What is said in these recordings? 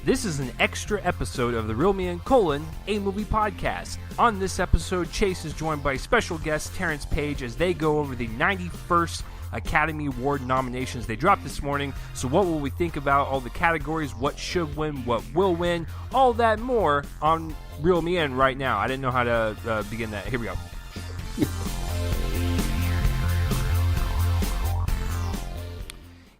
This is an extra episode of the Real Me and a movie podcast. On this episode, Chase is joined by special guest Terence Page as they go over the 91st Academy Award nominations they dropped this morning. So what will we think about all the categories, what should win, what will win, all that more on Real Me and right now. I didn't know how to begin that. Here we go.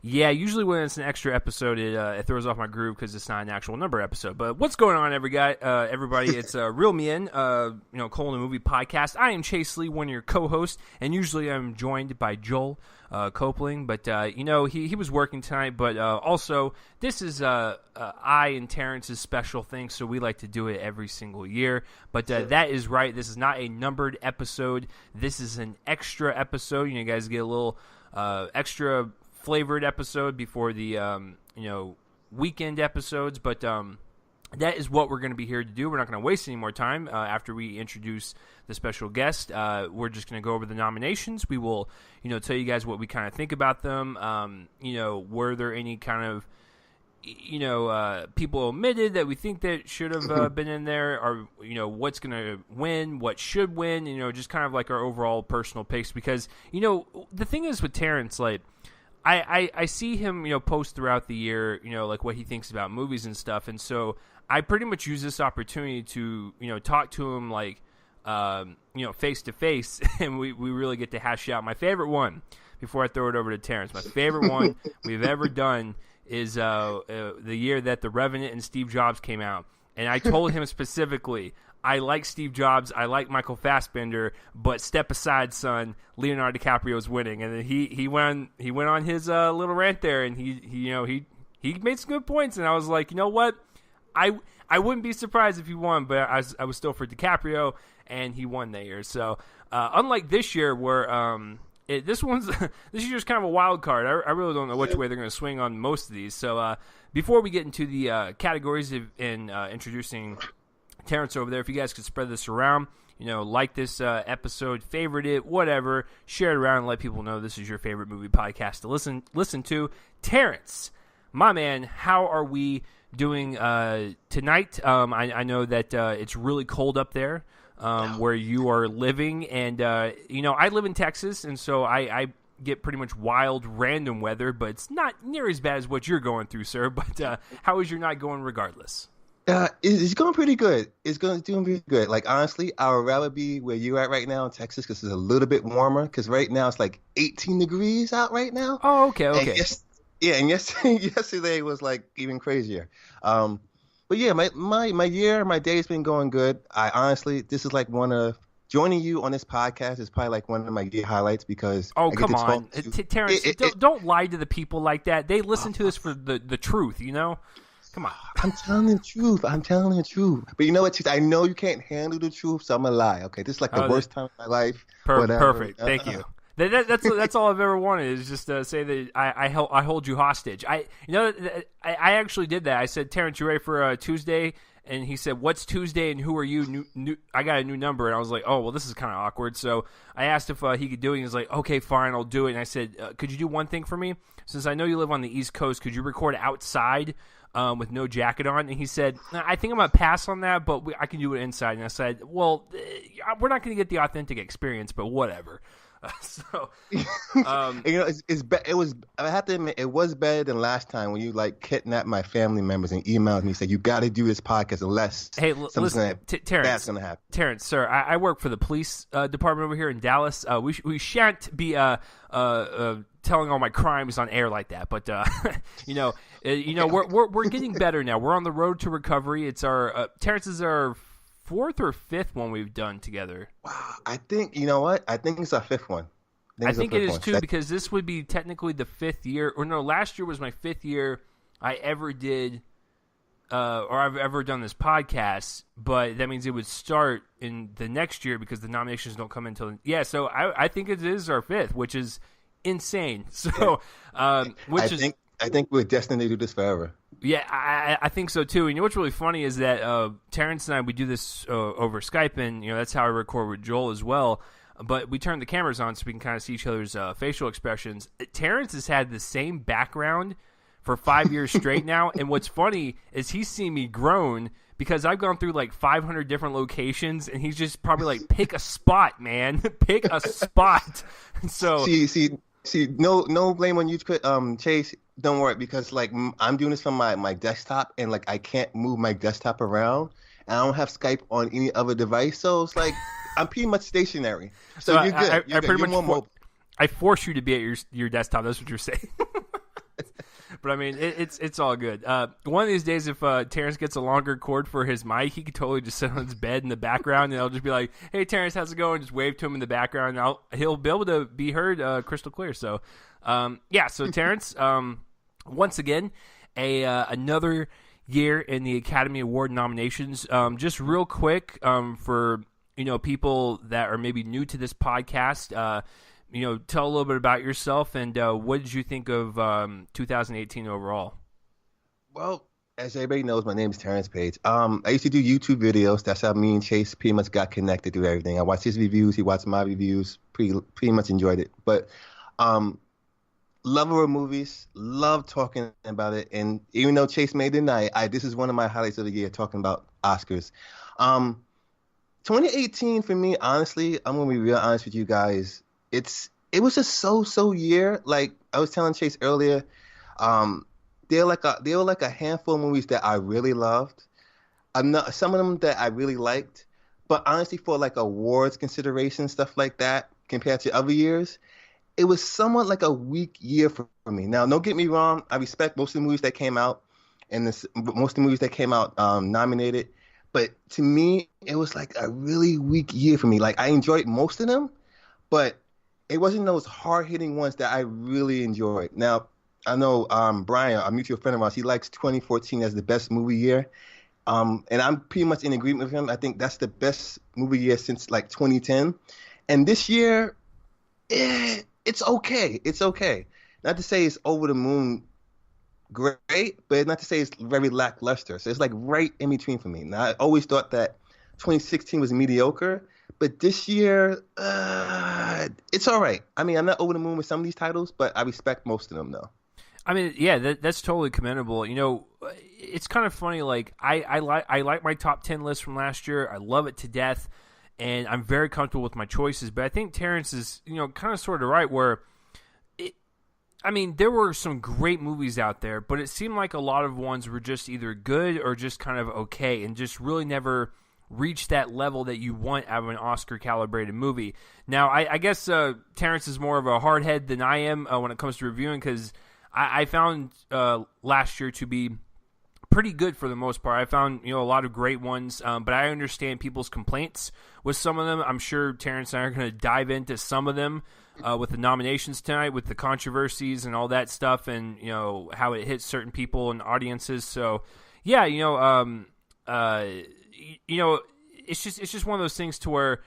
Yeah, usually when it's an extra episode, it throws off my groove because it's not an actual number episode. But what's going on, everybody? It's Real Me In, Colon a Movie Podcast. I am Chase Lee, one of your co-hosts, and usually I'm joined by Joel Copeland. But, he was working tonight. But also, this is I and Terrence's special thing, so we like to do it every single year. But that is right. This is not a numbered episode. This is an extra episode. You guys get a little extra flavored episode before the weekend episodes, but that is what we're going to be here to do. We're not going to waste any more time after we introduce the special guest. We're just going to go over the nominations. We will tell you guys what we kind of think about them. Were there any kind of people omitted that we think that should have been in there, or what's going to win, what should win, just kind of like our overall personal picks, because the thing is with Terrence, like, I see him, post throughout the year, like what he thinks about movies and stuff. And so I pretty much use this opportunity to, talk to him like, face to face. And we really get to hash out my favorite one before I throw it over to Terrence. My favorite one we've ever done is the year that The Revenant and Steve Jobs came out. And I told him specifically, I like Steve Jobs, I like Michael Fassbender, but step aside, son. Leonardo DiCaprio is winning, and then he went on his little rant there, and he made some good points, and I was like, you know what, I wouldn't be surprised if he won, but I was still for DiCaprio, and he won that year. So unlike this year, where this year's kind of a wild card. I really don't know which way they're going to swing on most of these. So before we get into the categories and introducing Terrence over there, if you guys could spread this around, like this episode, favorite it, whatever, share it around and let people know this is your favorite movie podcast to listen to. Terrence, my man, how are we doing tonight? I know that it's really cold up there where you are living, and I live in Texas, and so I get pretty much wild random weather, but it's not near as bad as what you're going through, sir. But how is your night going regardless? It's going pretty good. Doing pretty good. Like, honestly, I would rather be where you're at right now in Texas because it's a little bit warmer. Because right now it's like 18 degrees out right now. Oh, okay. And yesterday was like even crazier. But yeah, my day's been going good. This is like joining you on this podcast is probably like one of my year highlights because come on, Terrence, don't lie to the people like that. They listen to this for the truth, Come on. I'm telling the truth. But you know what? I know you can't handle the truth, so I'm going to lie. Okay, this is like the worst time of my life. Perfect. Thank you. That's all I've ever wanted is just to say that I hold you hostage. I actually did that. I said, Terrence, you ready for Tuesday? And he said, what's Tuesday and who are you? I got a new number. And I was like, oh, well, this is kind of awkward. So I asked if he could do it. He was like, okay, fine, I'll do it. And I said, could you do one thing for me? Since I know you live on the East Coast, could you record outside with no jacket on? And he said, I think I'm going to pass on that, but I can do it inside. And I said, well, we're not going to get the authentic experience, but whatever. It was. I have to admit, it was better than last time when you like kidnapped my family members and emailed me and said you got to do this podcast unless listen, Terrence, that's going to happen. Terrence, sir, I work for the police department over here in Dallas. We shan't be telling all my crimes on air like that, but we're getting better now. We're on the road to recovery. It's our Terrence is our fourth or fifth one we've done together. Wow, I think it's our fifth one. I think it is too, because this would be technically the fifth year, or no, last year was my fifth year I ever did, or I've ever done this podcast, but that means it would start in the next year because the nominations don't come until, so I think it is our fifth, which is insane. So, I think we're destined to do this forever. Yeah, I think so too. And what's really funny is that Terrence and I, we do this over Skype, and that's how I record with Joel as well. But we turn the cameras on so we can kind of see each other's facial expressions. Terrence has had the same background for 5 years straight now. And what's funny is he's seen me grown because I've gone through like 500 different locations, and he's just probably like, pick a spot, man. Pick a spot. So see, no blame on you, Chase. Don't worry, because like I'm doing this from my desktop, and like I can't move my desktop around, and I don't have Skype on any other device, so it's like I'm pretty much stationary. So you're good. I pretty much I force you to be at your desktop. That's what you're saying. But I mean, it's all good. One of these days, if Terence gets a longer cord for his mic, he could totally just sit on his bed in the background, and I'll just be like, "Hey, Terence, how's it going?" Just wave to him in the background, and he'll be able to be heard crystal clear. So, So Terence, once again, another year in the Academy Award nominations. Just real quick, for people that are maybe new to this podcast. Tell a little bit about yourself, and what did you think of 2018 overall? Well, as everybody knows, my name is Terence Page. I used to do YouTube videos. That's how me and Chase pretty much got connected through everything. I watched his reviews. He watched my reviews. Pretty much enjoyed it. But lover of movies, love talking about it. And even though Chase may deny it, this is one of my highlights of the year, talking about Oscars. 2018 for me, honestly, I'm going to be real honest with you guys. It was just so year. Like I was telling Chase earlier, there were like a handful of movies that I really loved. Some of them that I really liked, but honestly, for like awards considerations, stuff like that, compared to other years, it was somewhat like a weak year for me. Now, don't get me wrong, I respect most of the movies that came out, and most of the movies that came out nominated. But to me, it was like a really weak year for me. Like I enjoyed most of them, but it wasn't those hard-hitting ones that I really enjoyed. Now, I know Brian, a mutual friend of ours, he likes 2014 as the best movie year. And I'm pretty much in agreement with him. I think that's the best movie year since like 2010. And this year, it's okay. It's okay. Not to say it's over the moon great, but not to say it's very lackluster. So it's like right in between for me. Now, I always thought that 2016 was mediocre. But this year, it's all right. I mean, I'm not over the moon with some of these titles, but I respect most of them, though. I mean, yeah, that's totally commendable. It's kind of funny. Like, I like my top 10 list from last year. I love it to death, and I'm very comfortable with my choices. But I think Terence is, kind of sort of right where there were some great movies out there, but it seemed like a lot of ones were just either good or just kind of okay and just really never reach that level that you want out of an Oscar-calibrated movie. Now, I guess Terence is more of a hard head than I am when it comes to reviewing, because I found last year to be pretty good for the most part. I found a lot of great ones, but I understand people's complaints with some of them. I'm sure Terence and I are going to dive into some of them with the nominations tonight, with the controversies and all that stuff, and how it hits certain people and audiences. So, yeah, it's just one of those things to where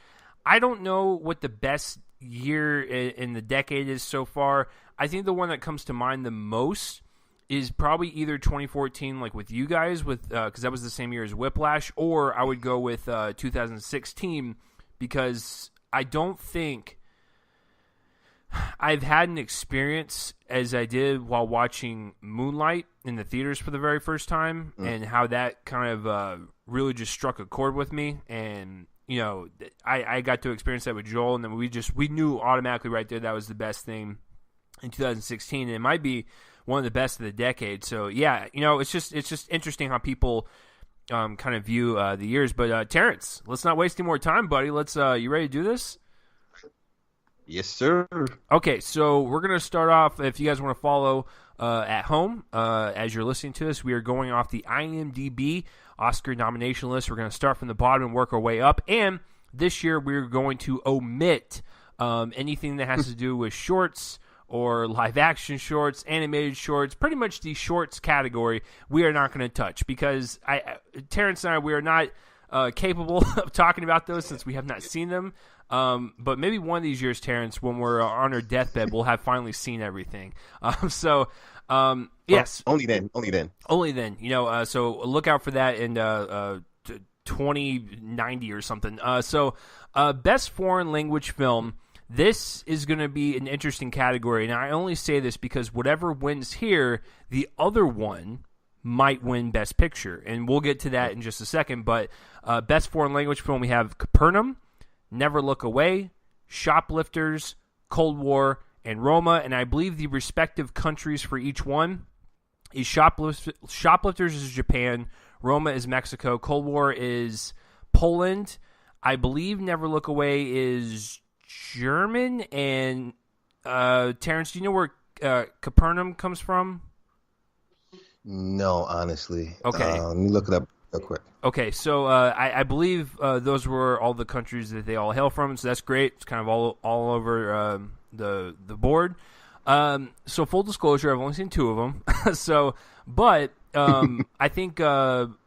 I don't know what the best year in the decade is so far. I think the one that comes to mind the most is probably either 2014, like with you guys, because that was the same year as Whiplash, or I would go with 2016, because I don't think I've had an experience as I did while watching Moonlight in the theaters for the very first time, and how that kind of really just struck a chord with me. And I got to experience that with Joel, and then we knew automatically right there that was the best thing in 2016, and it might be one of the best of the decade. So yeah, it's just interesting how people kind of view the years. But Terence, let's not waste any more time, buddy. Let's you ready to do this? Yes, sir. Okay, so we're going to start off, if you guys want to follow at home as you're listening to this, we are going off the IMDb Oscar nomination list. We're going to start from the bottom and work our way up, and this year we're going to omit anything that has to do with shorts or live-action shorts, animated shorts, pretty much the shorts category we are not going to touch, because Terence and I, we are not capable of talking about those since we have not seen them. But maybe one of these years, Terence, when we're on our deathbed, we'll have finally seen everything. Yes. Only then. So look out for that in 2090 or something. Best foreign language film. this is going to be an interesting category. And I only say this because whatever wins here, the other one might win Best Picture. And we'll get to that in just a second. But Best Foreign Language Film, we have Capernaum, Never Look Away, Shoplifters, Cold War, and Roma. And I believe the respective countries for each one is Shoplifters is Japan, Roma is Mexico, Cold War is Poland. I believe Never Look Away is German. And Terence, do you know where Capernaum comes from? No, honestly. Okay. Let me look it up real quick. Okay, so I believe those were all the countries that they all hail from, so that's great. It's kind of all over the board. So full disclosure, I've only seen 2 of them. But I think 2 of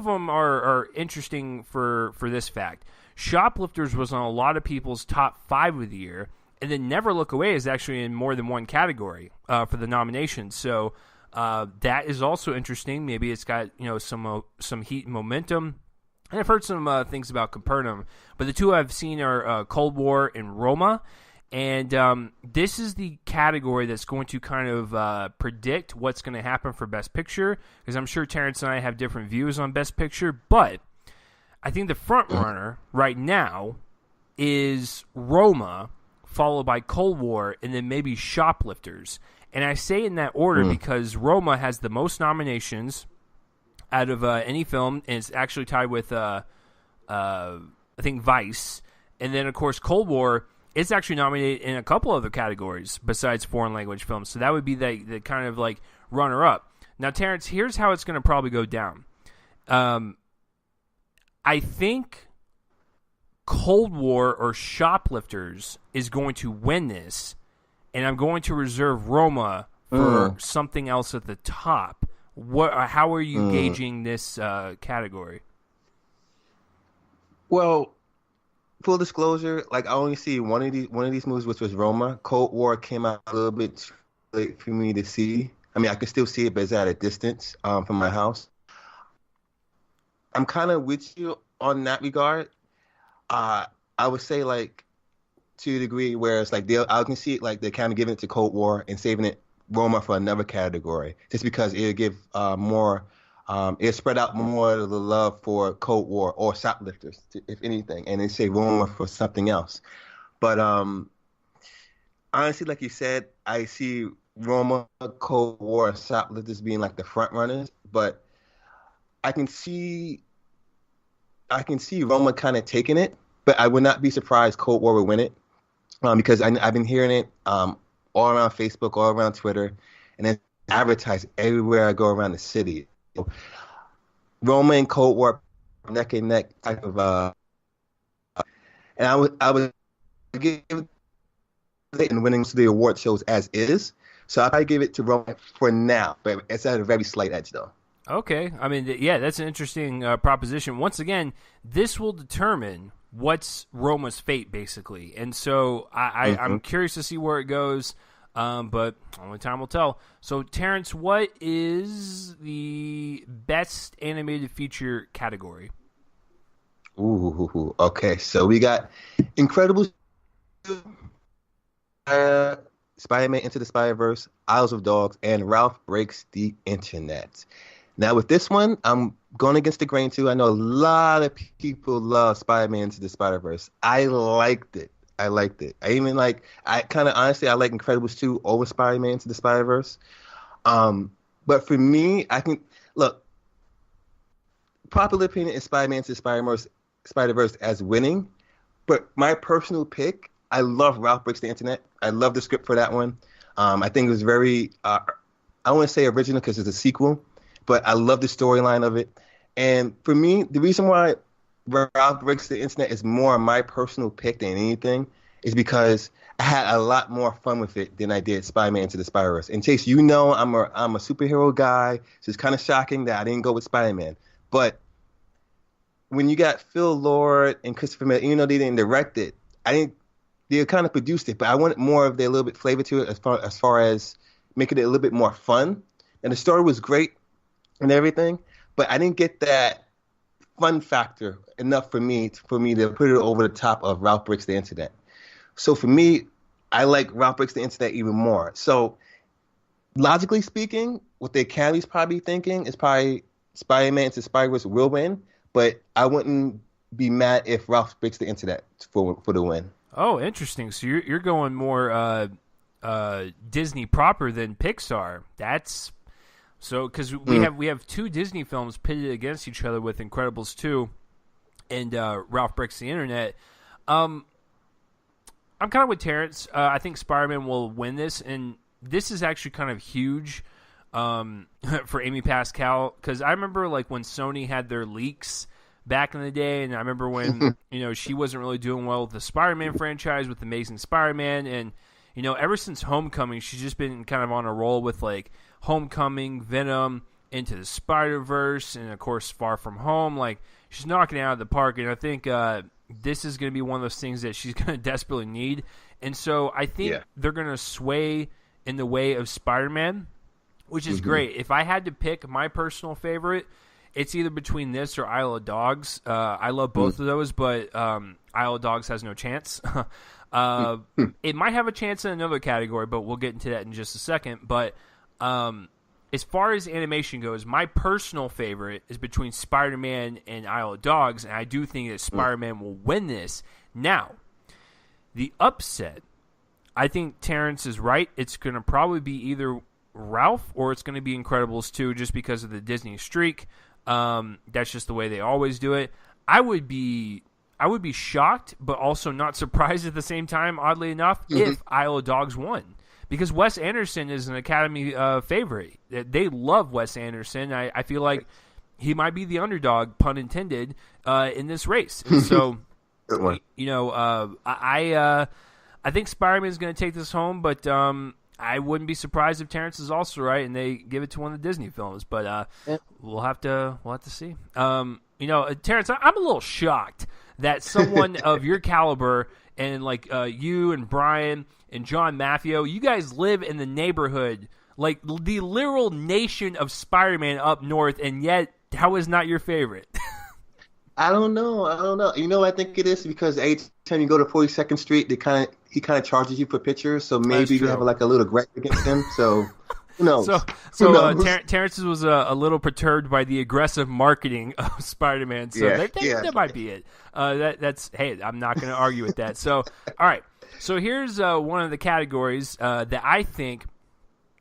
them are interesting for this fact. Shoplifters was on a lot of people's top 5 of the year, and then Never Look Away is actually in more than one category for the nominations. So that is also interesting. Maybe it's got some heat and momentum. And I've heard some things about Capernaum, but the 2 I've seen are Cold War and Roma. And this is the category that's going to kind of predict what's going to happen for Best Picture, because I'm sure Terrence and I have different views on Best Picture, but I think the front runner right now is Roma, followed by Cold War, and then maybe Shoplifters. And I say in that order because Roma has the most nominations out of any film, and it's actually tied with, I think, Vice. And then, of course, Cold War, it's actually nominated in a couple other categories besides foreign language films. So that would be the kind of like runner-up. Now, Terrence, here's how it's going to probably go down. I think Cold War or Shoplifters is going to win this, and I'm going to reserve Roma for something else at the top. How are you gauging this category? Well, full disclosure, like I only see one of these movies, which was Roma. Cold War came out a little bit too late for me to see. I mean, I can still see it, but it's at a distance from my house. I'm kind of with you on that regard. I would say like to a degree where it's like I can see it like they're kind of giving it to Cold War and saving it Roma for another category, just because it'll give more. It'll spread out more of the love for Cold War or Shoplifters, if anything, and then say Roma for something else. But honestly, like you said, I see Roma, Cold War, and Shoplifters being like the front runners. But I can see Roma kind of taking it, but I would not be surprised Cold War would win it, because I've been hearing it all around Facebook, all around Twitter, and then advertised everywhere I go around the city. Roma and Cold War neck and neck type of and I would give it in winning the award shows as is. So I'd probably give it to Roma for now, but it's at a very slight edge though. Okay. I mean, yeah, that's an interesting proposition. Once again, this will determine what's Roma's fate, basically. And so I'm curious to see where it goes, but only time will tell. So, Terrence, what is the best animated feature category? Ooh, okay. So we got Incredibles, Spider-Man Into the Spider-Verse, Isles of Dogs, and Ralph Breaks the Internet. Now, with this one, I'm going against the grain, too. I know a lot of people love Spider-Man Into the Spider-Verse. I liked it. I like Incredibles 2 over Spider-Man Into the Spider-Verse. But for me, popular opinion is Spider-Man Into the Spider-Verse as winning. But my personal pick, I love Ralph Breaks the Internet. I love the script for that one. I think it was very, I want to say original because it's a sequel. But I love the storyline of it. And for me, the reason why Ralph Breaks the Internet is more my personal pick than anything is because I had a lot more fun with it than I did Spider-Man Into the Spider-Verse. And Chase, I'm a superhero guy, so it's kind of shocking that I didn't go with Spider-Man. But when you got Phil Lord and Christopher Miller, even though they didn't direct it, they kind of produced it, but I wanted more of their little bit flavor to it as far as making it a little bit more fun. And the story was great and everything, but I didn't get that fun factor enough for me to put it over the top of Ralph Breaks the Internet. So for me, I like Ralph Breaks the Internet even more. So logically speaking, what the Academy's probably thinking is probably Spider-Man into Spider-Verse will win, but I wouldn't be mad if Ralph Breaks the Internet for the win. Oh, interesting. So you're going more Disney proper than Pixar. That's so because we have two Disney films pitted against each other with Incredibles 2 and Ralph Breaks the Internet. I'm kind of with Terrence. I think Spider-Man will win this, and this is actually kind of huge for Amy Pascal, because I remember like when Sony had their leaks back in the day, and I remember when she wasn't really doing well with the Spider-Man franchise with Amazing Spider-Man, and ever since Homecoming, she's just been kind of on a roll with like Homecoming, Venom, Into the Spider-Verse, and of course Far From Home. Like she's knocking it out of the park, and I think this is going to be one of those things that she's going to desperately need. And so I think they're going to sway in the way of Spider-Man, which is great. If I had to pick my personal favorite, it's either between this or Isle of Dogs. I love both of those, but Isle of Dogs has no chance. It might have a chance in another category, but we'll get into that in just a second. But as far as animation goes, my personal favorite is between Spider-Man and Isle of Dogs, and I do think that Spider-Man will win this. Now, the upset, I think Terrence is right. It's going to probably be either Ralph or it's going to be Incredibles 2 just because of the Disney streak. That's just the way they always do it. I would be shocked, but also not surprised at the same time, oddly enough, if Isle of Dogs won. Because Wes Anderson is an Academy favorite. They love Wes Anderson. I feel like he might be the underdog, pun intended, in this race. And so, I think Spider-Man is going to take this home, but I wouldn't be surprised if Terrence is also right and they give it to one of the Disney films. But we'll have to see. Terrence, I'm a little shocked that someone of your caliber and like you and Brian and John Maffio, you guys live in the neighborhood, like the literal nation of Spider-Man up north, and yet how is not your favorite? I don't know. You know what I think it is? Because every time you go to 42nd Street, he kind of charges you for pictures, so maybe you have like a little gripe against him. So who knows? Terrence was a little perturbed by the aggressive marketing of Spider-Man. So that might be it. That's hey, I'm not going to argue with that. So all right. So here's one of the categories that I think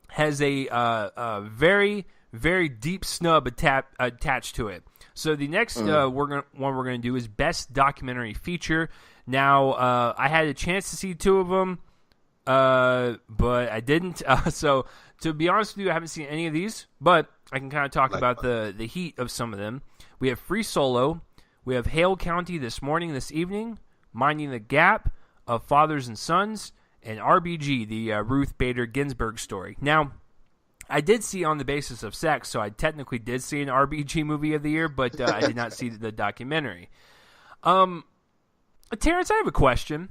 has a very, very deep snub attached to it. So the next one we're going to do is Best Documentary Feature. Now, I had a chance to see two of them, but I didn't. So to be honest with you, I haven't seen any of these, but I can kind of talk about the heat of some of them. We have Free Solo. We have Hale County This Morning, This Evening, Minding the Gap, of Fathers and Sons, and RBG, the Ruth Bader Ginsburg story. Now, I did see On the Basis of Sex, so I technically did see an RBG movie of the year, but I did not see the documentary. Terrence, I have a question.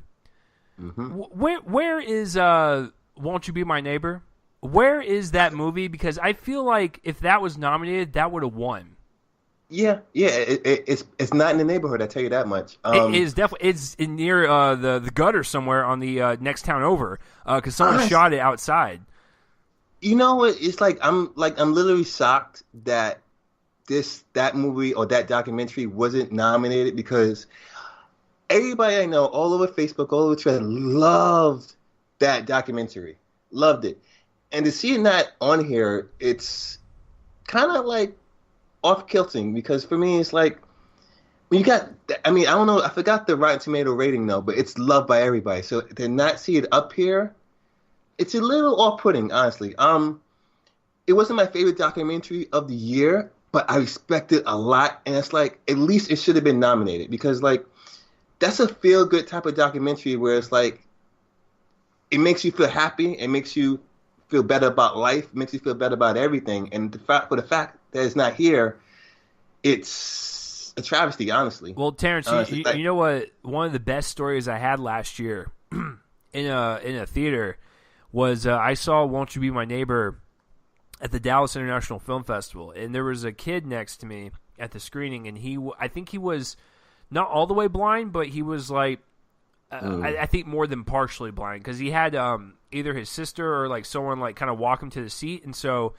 Where is Won't You Be My Neighbor? Where is that movie? Because I feel like if that was nominated, that would have won. Yeah, it's not in the neighborhood. I tell you that much. It is definitely. It's near the gutter somewhere on the next town over because someone shot it outside. You know what? It's like I'm literally shocked that that movie or that documentary wasn't nominated, because everybody I know all over Facebook, all over Twitter, loved that documentary, loved it, and to see it not on here, it's kind of like off-kilting, because for me it's like when you got, I don't know, I forgot the Rotten Tomato rating though, but it's loved by everybody, so to not see it up here, it's a little off-putting, honestly. It wasn't my favorite documentary of the year, but I respect it a lot, and it's like at least it should have been nominated, because like that's a feel-good type of documentary where it's like it makes you feel happy, it makes you feel better about life, it makes you feel better about everything, and for the fact that it's not here, it's a travesty, honestly. Well, Terrence, you know what? One of the best stories I had last year in a theater was I saw Won't You Be My Neighbor at the Dallas International Film Festival, and there was a kid next to me at the screening, and I think he was not all the way blind, but he was like I think more than partially blind, because he had either his sister or like someone like kind of walk him to the seat, and so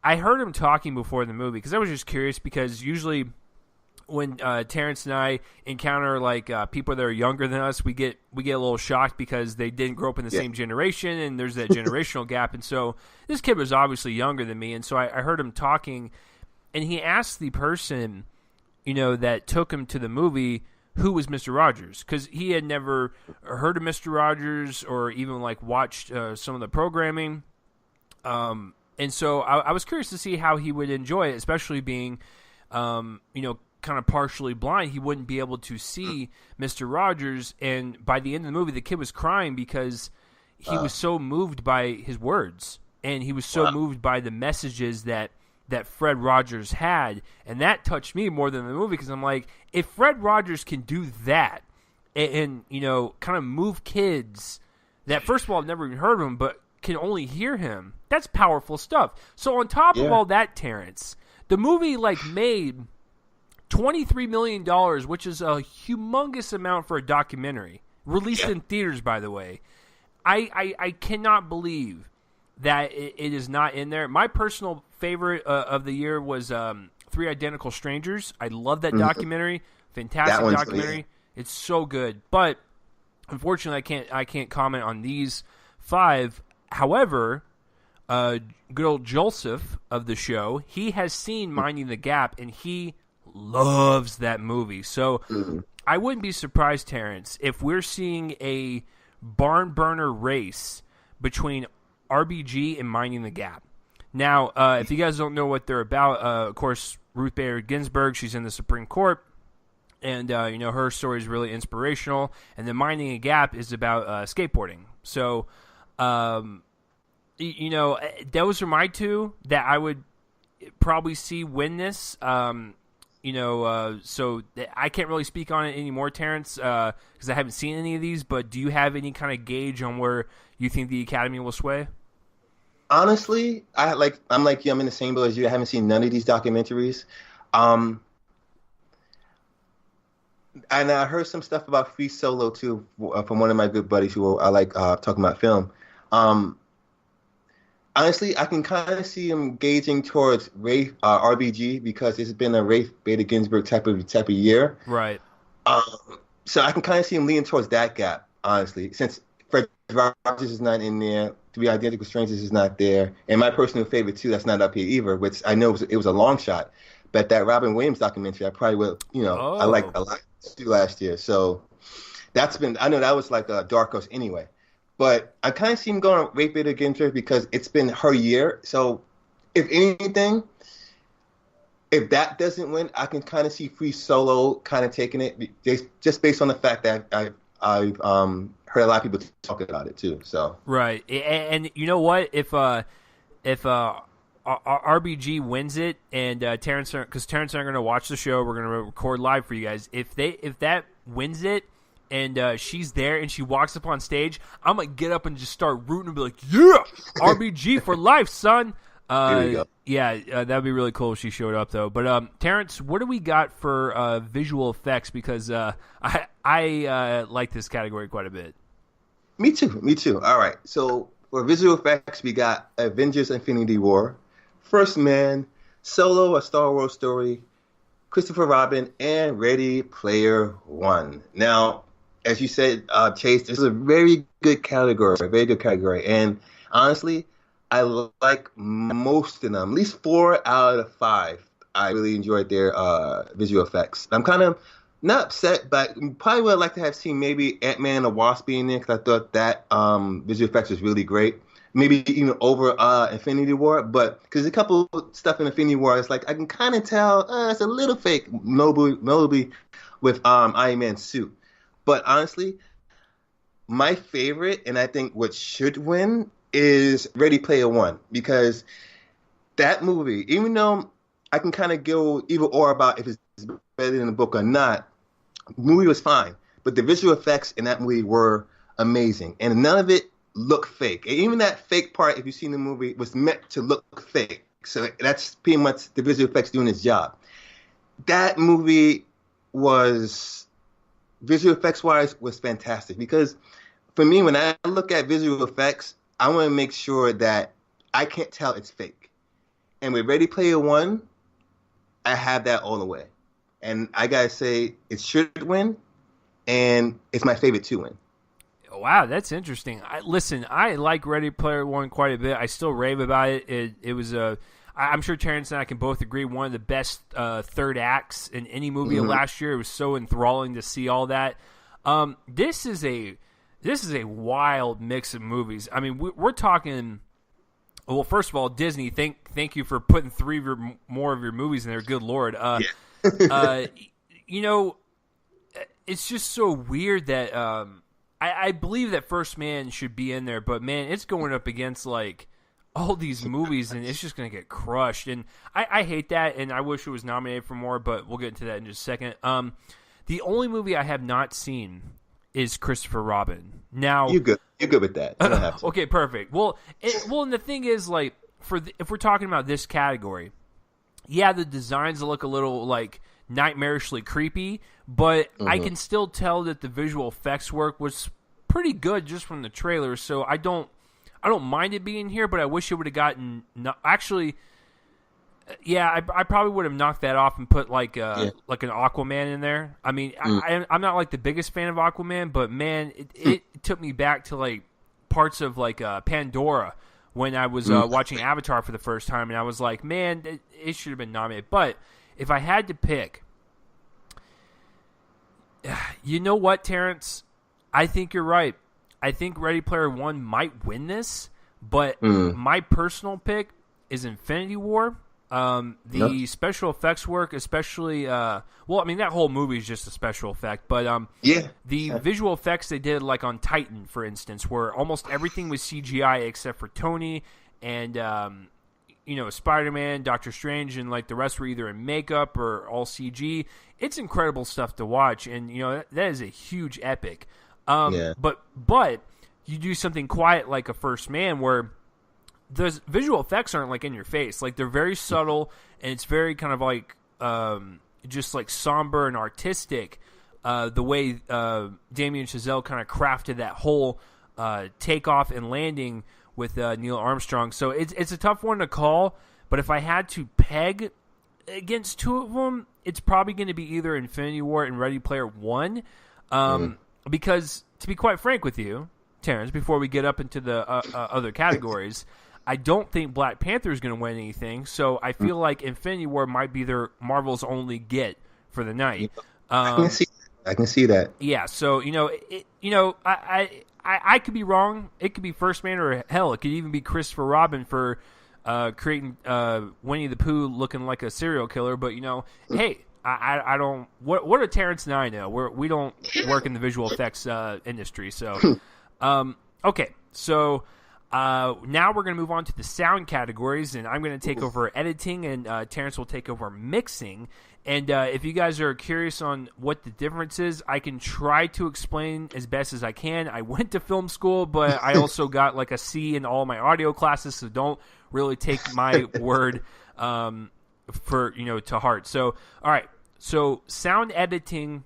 I heard him talking before the movie because I was just curious, because usually when Terrence and I encounter like people that are younger than us, we get a little shocked because they didn't grow up in the same generation, and there's that generational gap. And so this kid was obviously younger than me, and so I heard him talking, and he asked the person, that took him to the movie, who was Mr. Rogers, because he had never heard of Mr. Rogers or even like watched some of the programming. And so I was curious to see how he would enjoy it, especially being, kind of partially blind. He wouldn't be able to see Mr. Rogers, and by the end of the movie, the kid was crying because he was so moved by his words, and he was so moved by the messages that Fred Rogers had, and that touched me more than the movie, because I'm like, if Fred Rogers can do that, and kind of move kids that, first of all, I've never even heard of him, but can only hear him, that's powerful stuff. So on top of all that, Terrence, the movie made $23 million, which is a humongous amount for a documentary, released in theaters, by the way. I cannot believe that it is not in there. My personal favorite of the year was Three Identical Strangers. I love that documentary. Fantastic documentary. It's so good. But unfortunately, I can't comment on these 5. However, good old Joseph of the show, he has seen Minding the Gap, and he loves that movie. So I wouldn't be surprised, Terrence, if we're seeing a barn burner race between RBG and Minding the Gap. Now, if you guys don't know what they're about, of course, Ruth Bader Ginsburg, she's in the Supreme Court, and her story is really inspirational. And then Minding the Gap is about skateboarding. So, those are my 2 that I would probably see win this. So I can't really speak on it anymore, Terrence, because I haven't seen any of these. But do you have any kind of gauge on where you think the Academy will sway? Honestly, I'm like you. I'm in the same boat as you. I haven't seen none of these documentaries, and I heard some stuff about Free Solo too from one of my good buddies who I like talking about film. Honestly, I can kind of see him gauging towards RBG, because it's been a Ruth Bader Ginsburg type of year. Right. So I can kind of see him leaning towards that gap, honestly, since Fred Rogers is not in there, Three Identical Strangers is not there, and my personal favorite too, that's not up here either, which I know it was a long shot, but that Robin Williams documentary I probably will, I liked a lot too last year. So I know that was like a dark horse anyway. But I kind of see him going on Ruth Bader Ginsburg because it's been her year. So, if anything, if that doesn't win, I can kind of see Free Solo kind of taking it, just based on the fact that I've heard a lot of people talk about it too. So right, and you know what? If RBG wins it, and Terrence and I are going to watch the show, we're going to record live for you guys. If that wins it, and she's there, and she walks up on stage, I'm going to get up and just start rooting and be like, yeah, RBG for life, son. Here we go. Yeah, that'd be really cool if she showed up, though. But, Terrence, what do we got for visual effects? Because I like this category quite a bit. Me too. All right. So, for visual effects, we got Avengers Infinity War, First Man, Solo, A Star Wars Story, Christopher Robin, and Ready Player One. Now, as you said, Chase, this is a very good category. And honestly, I like most of them, at least 4 out of 5. I really enjoyed their visual effects. I'm kind of not upset, but probably would like to have seen maybe Ant-Man and the Wasp being there, because I thought that visual effects was really great. Maybe even over Infinity War, but because a couple stuff in Infinity War, it's like I can kind of tell it's a little fake, notably with Iron Man's suit. But honestly, my favorite, and I think what should win, is Ready Player One, because that movie, even though I can kind of go either or about if it's better than the book or not, the movie was fine. But the visual effects in that movie were amazing, and none of it looked fake. And even that fake part, if you've seen the movie, was meant to look fake. So that's pretty much the visual effects doing its job. That movie was visual effects wise was fantastic because for me, when I look at visual effects, I want to make sure that I can't tell it's fake. And with Ready Player One, I have that all the way. And I gotta say, it should win, and it's my favorite to win. Wow, that's interesting. Listen, I like Ready Player One quite a bit. I still rave about it. It was I'm sure Terence and I can both agree, one of the best third acts in any movie of last year. It was so enthralling to see all that. This is a wild mix of movies. I mean, we're talking. Well, first of all, Disney, thank you for putting more of your movies in there. Good Lord. You know, it's just so weird that I believe that First Man should be in there, but man, it's going up against like all these movies, and it's just going to get crushed. And I hate that, and I wish it was nominated for more, but we'll get into that in just a second. The only movie I have not seen is Christopher Robin. Now you're good with that. You don't have to. Okay, perfect. Well, and the thing is, like, if we're talking about this category, yeah, the designs look a little like nightmarishly creepy, but I can still tell that the visual effects work was pretty good just from the trailer. So I don't mind it being here, but I wish it would have gotten actually. Yeah, I probably would have knocked that off and put like an Aquaman in there. I mean, I'm not like the biggest fan of Aquaman, but man, it took me back to like parts of like Pandora when I was watching Avatar for the first time, and I was like, man, it should have been nominated. But if I had to pick, you know what, Terrence? I think you're right. I think Ready Player One might win this, but my personal pick is Infinity War. The special effects work, especially, well, I mean, that whole movie is just a special effect, but the visual effects they did, like on Titan, for instance, where almost everything was CGI except for Tony and, Spider-Man, Doctor Strange, and like the rest were either in makeup or all CG. It's incredible stuff to watch, and, that is a huge epic. But you do something quiet like a First Man where the visual effects aren't like in your face. Like they're very subtle, and it's very kind of like just like somber and artistic. The way Damien Chazelle kind of crafted that whole takeoff and landing with Neil Armstrong. So it's a tough one to call. But if I had to peg against two of them, it's probably going to be either Infinity War and Ready Player One. Because to be quite frank with you, Terrence, before we get up into the other categories, I don't think Black Panther is going to win anything, so I feel like Infinity War might be Marvel's only get for the night. I can see that. Yeah, so I could be wrong. It could be First Man, or hell, it could even be Christopher Robin for creating Winnie the Pooh looking like a serial killer. But hey, I don't. What do Terrence and I know? We don't work in the visual effects industry, so okay, so. Now we're going to move on to the sound categories, and I'm going to take over editing, and Terrence will take over mixing. And if you guys are curious on what the difference is, I can try to explain as best as I can. I went to film school, but I also got like a C in all my audio classes, so don't really take my word for to heart. So, all right. So sound editing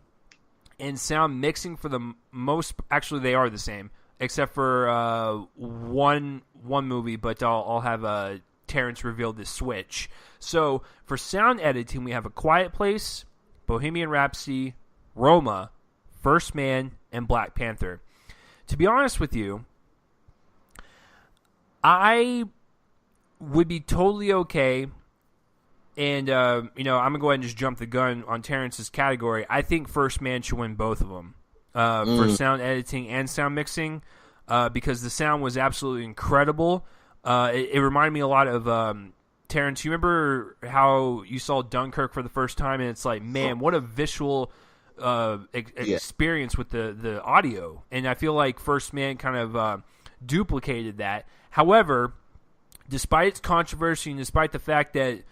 and sound mixing for the most, actually they are the same. Except for one movie, but I'll have Terrence reveal the switch. So for sound editing, we have A Quiet Place, Bohemian Rhapsody, Roma, First Man, and Black Panther. To be honest with you, I would be totally okay. And I'm gonna go ahead and just jump the gun on Terrence's category. I think First Man should win both of them. For sound editing and sound mixing, because the sound was absolutely incredible. It reminded me a lot of Terrence. You remember how you saw Dunkirk for the first time, and it's like, man, what a visual experience with the audio. And I feel like First Man kind of duplicated that. However, despite its controversy and despite the fact that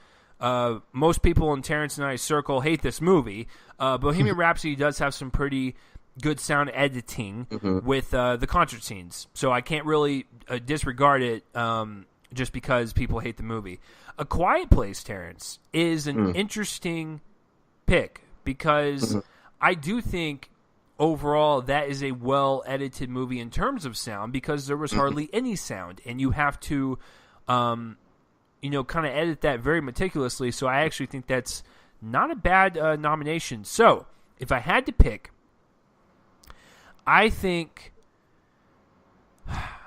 most people in Terrence and I's circle hate this movie, Bohemian Rhapsody does have some pretty good sound editing with the concert scenes. So I can't really disregard it just because people hate the movie. A Quiet Place, Terrence, is an interesting pick because I do think overall, that is a well-edited movie in terms of sound because there was hardly any sound, and you have to, kind of edit that very meticulously. So I actually think that's not a bad nomination. So if I had to pick, I think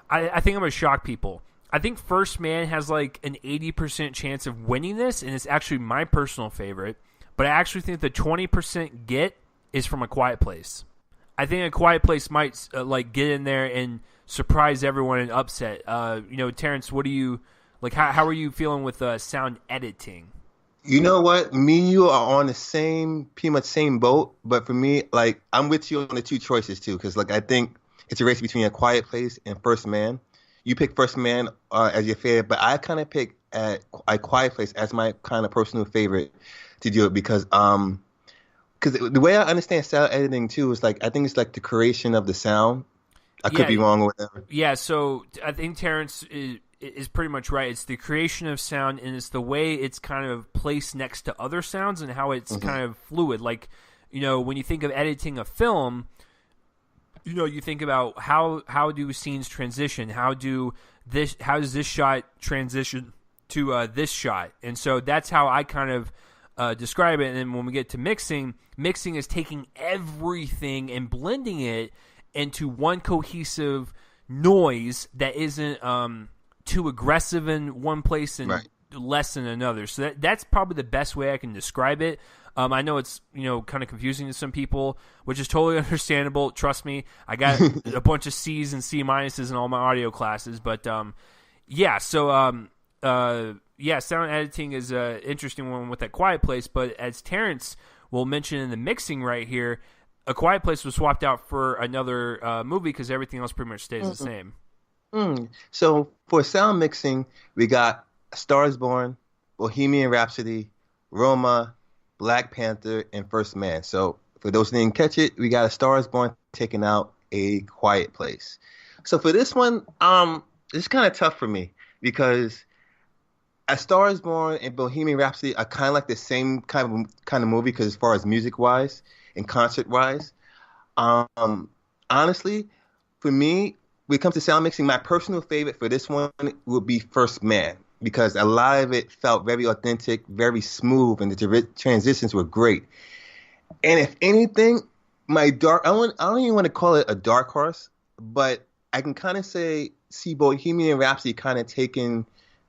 I'm going to shock people. I think First Man has like an 80% chance of winning this, and it's actually my personal favorite. But I actually think the 20% get is from A Quiet Place. I think A Quiet Place might get in there and surprise everyone and upset. Terrence, what do you like? How are you feeling with sound editing? You know what? Me and you are on the pretty much same boat. But for me, like, I'm with you on the two choices too, because like I think it's a race between A Quiet Place and First Man. You pick First Man as your favorite, but I kind of pick A Quiet Place as my kind of personal favorite to do it because the way I understand sound editing too is like I think it's like the creation of the sound. I could be wrong or whatever. Yeah, so I think Terrence is pretty much right. It's the creation of sound, and it's the way it's kind of placed next to other sounds and how it's kind of fluid. Like, when you think of editing a film, you think about how do scenes transition? How does this shot transition to this shot? And so that's how I kind of describe it. And then when we get to mixing is taking everything and blending it into one cohesive noise that isn't too aggressive in one place and less in another. So that's probably the best way I can describe it. I know it's kind of confusing to some people, which is totally understandable. Trust me, I got a bunch of C's and C minuses in all my audio classes. But sound editing is an interesting one with that Quiet Place. But as Terrence will mention in the mixing right here, A Quiet Place was swapped out for another movie because everything else pretty much stays the same. So for sound mixing, we got A Star Is Born, Bohemian Rhapsody, Roma, Black Panther, and First Man. So for those who didn't catch it, we got A Star Is Born taking out A Quiet Place. So for this one, it's kind of tough for me because A Star Is Born and Bohemian Rhapsody are kind of like the same kind of movie because as far as music wise and concert wise, honestly, for me, when it comes to sound mixing, my personal favorite for this one would be First Man because a lot of it felt very authentic, very smooth, and the transitions were great. And if anything, I don't even want to call it a dark horse, but I can kind of see Bohemian Rhapsody kind of taking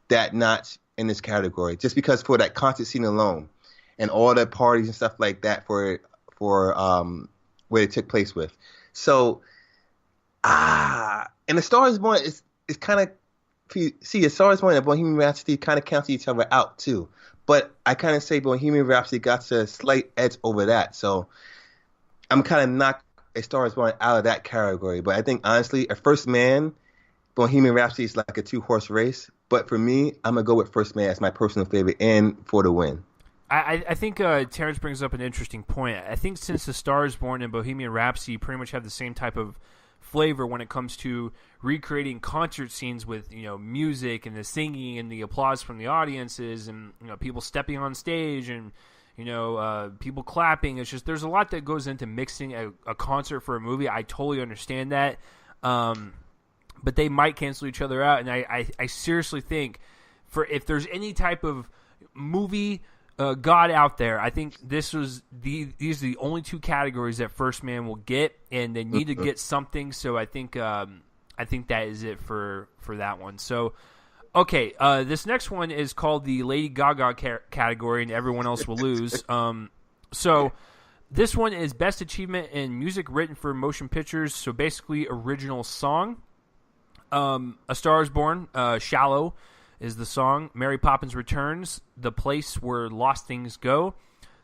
that notch in this category, just because for that concert scene alone and all the parties and stuff like that for where it took place with. So, and A Star Is Born is kind of, A Star Is Born and Bohemian Rhapsody kind of cancel each other out too. But I kind of say Bohemian Rhapsody got a slight edge over that. So I'm kind of knocked A Star Is Born out of that category. But I think, honestly, a First Man, Bohemian Rhapsody is like a two-horse race. But for me, I'm going to go with First Man as my personal favorite and for the win. I think Terrence brings up an interesting point. I think since A Star Is Born and Bohemian Rhapsody pretty much have the same type of flavor when it comes to recreating concert scenes with music and the singing and the applause from the audiences and people stepping on stage and people clapping. It's just there's a lot that goes into mixing a concert for a movie. I totally understand that, but they might cancel each other out. And I seriously think if there's any type of movie God out there, I think these are the only two categories that First Man will get, and they need to get something. So I think that is it for that one. So, okay, this next one is called the Lady Gaga category, and everyone else will lose. So this one is Best Achievement in Music Written for Motion Pictures. So basically, original song. A Star Is Born, Shallow is the song. Mary Poppins Returns, The Place Where Lost Things Go.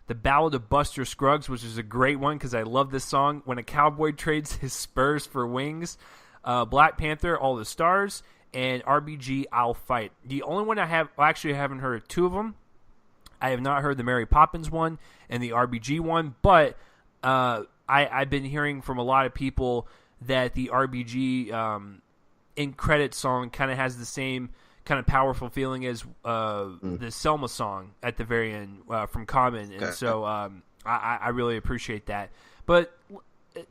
The Ballad of Buster Scruggs, which is a great one because I love this song. When a Cowboy Trades His Spurs for Wings. Black Panther, All the Stars. And RBG, I'll Fight. The only one I haven't heard two of them. I have not heard the Mary Poppins one and the RBG one, but I've been hearing from a lot of people that the RBG in credit song kind of has the same kind of powerful feeling as the Selma song at the very end from Common, and so I really appreciate that. But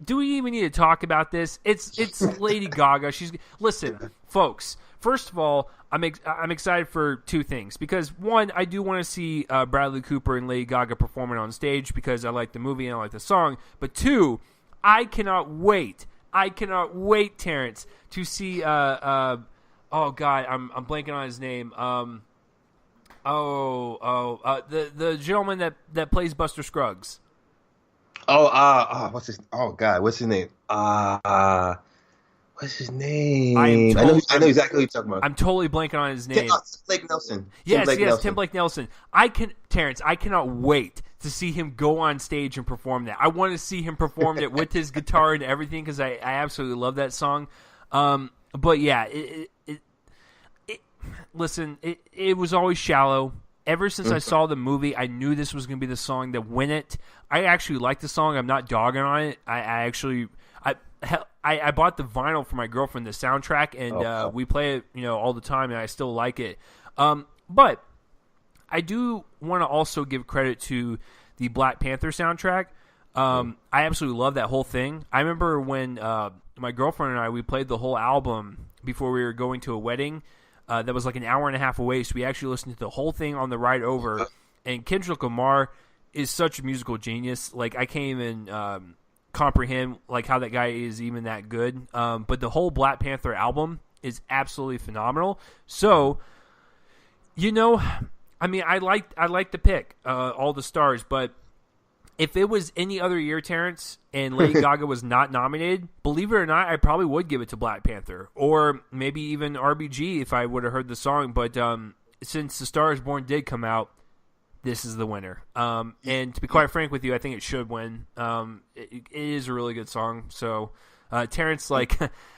do we even need to talk about this? It's Lady Gaga. Listen, folks. First of all, I'm excited for two things because one, I do want to see Bradley Cooper and Lady Gaga performing on stage because I like the movie and I like the song. But two, I cannot wait. Terrence, to see. Oh God, I'm blanking on his name. The gentleman that plays Buster Scruggs. What's his? Oh God, what's his name? What's his name? I know exactly what you're talking about. I'm totally blanking on his name. Tim Blake Nelson. Tim Blake Nelson. Terrence, I cannot wait to see him go on stage and perform that. I want to see him perform it with his guitar and everything because I absolutely love that song. But yeah, listen, it was always shallow. Ever since I saw the movie, I knew this was going to be the song that win it. I actually like the song. I'm not dogging on it. I bought the vinyl for my girlfriend, the soundtrack, and we play it, all the time, and I still like it. But I do want to also give credit to the Black Panther soundtrack. I absolutely love that whole thing. I remember when my girlfriend and we played the whole album before we were going to a wedding. That was like an hour and a half away, so we actually listened to the whole thing on the ride over. And Kendrick Lamar is such a musical genius. Like, I can't even comprehend like how that guy is even that good. But the whole Black Panther album is absolutely phenomenal. So, I mean, I like the pick, All the Stars, but if it was any other year, Terrence, and Lady Gaga was not nominated, believe it or not, I probably would give it to Black Panther. Or maybe even RBG if I would have heard the song. But since The Star Is Born did come out, this is the winner. And to be quite frank with you, I think it should win. It is a really good song. So, Terrence, like,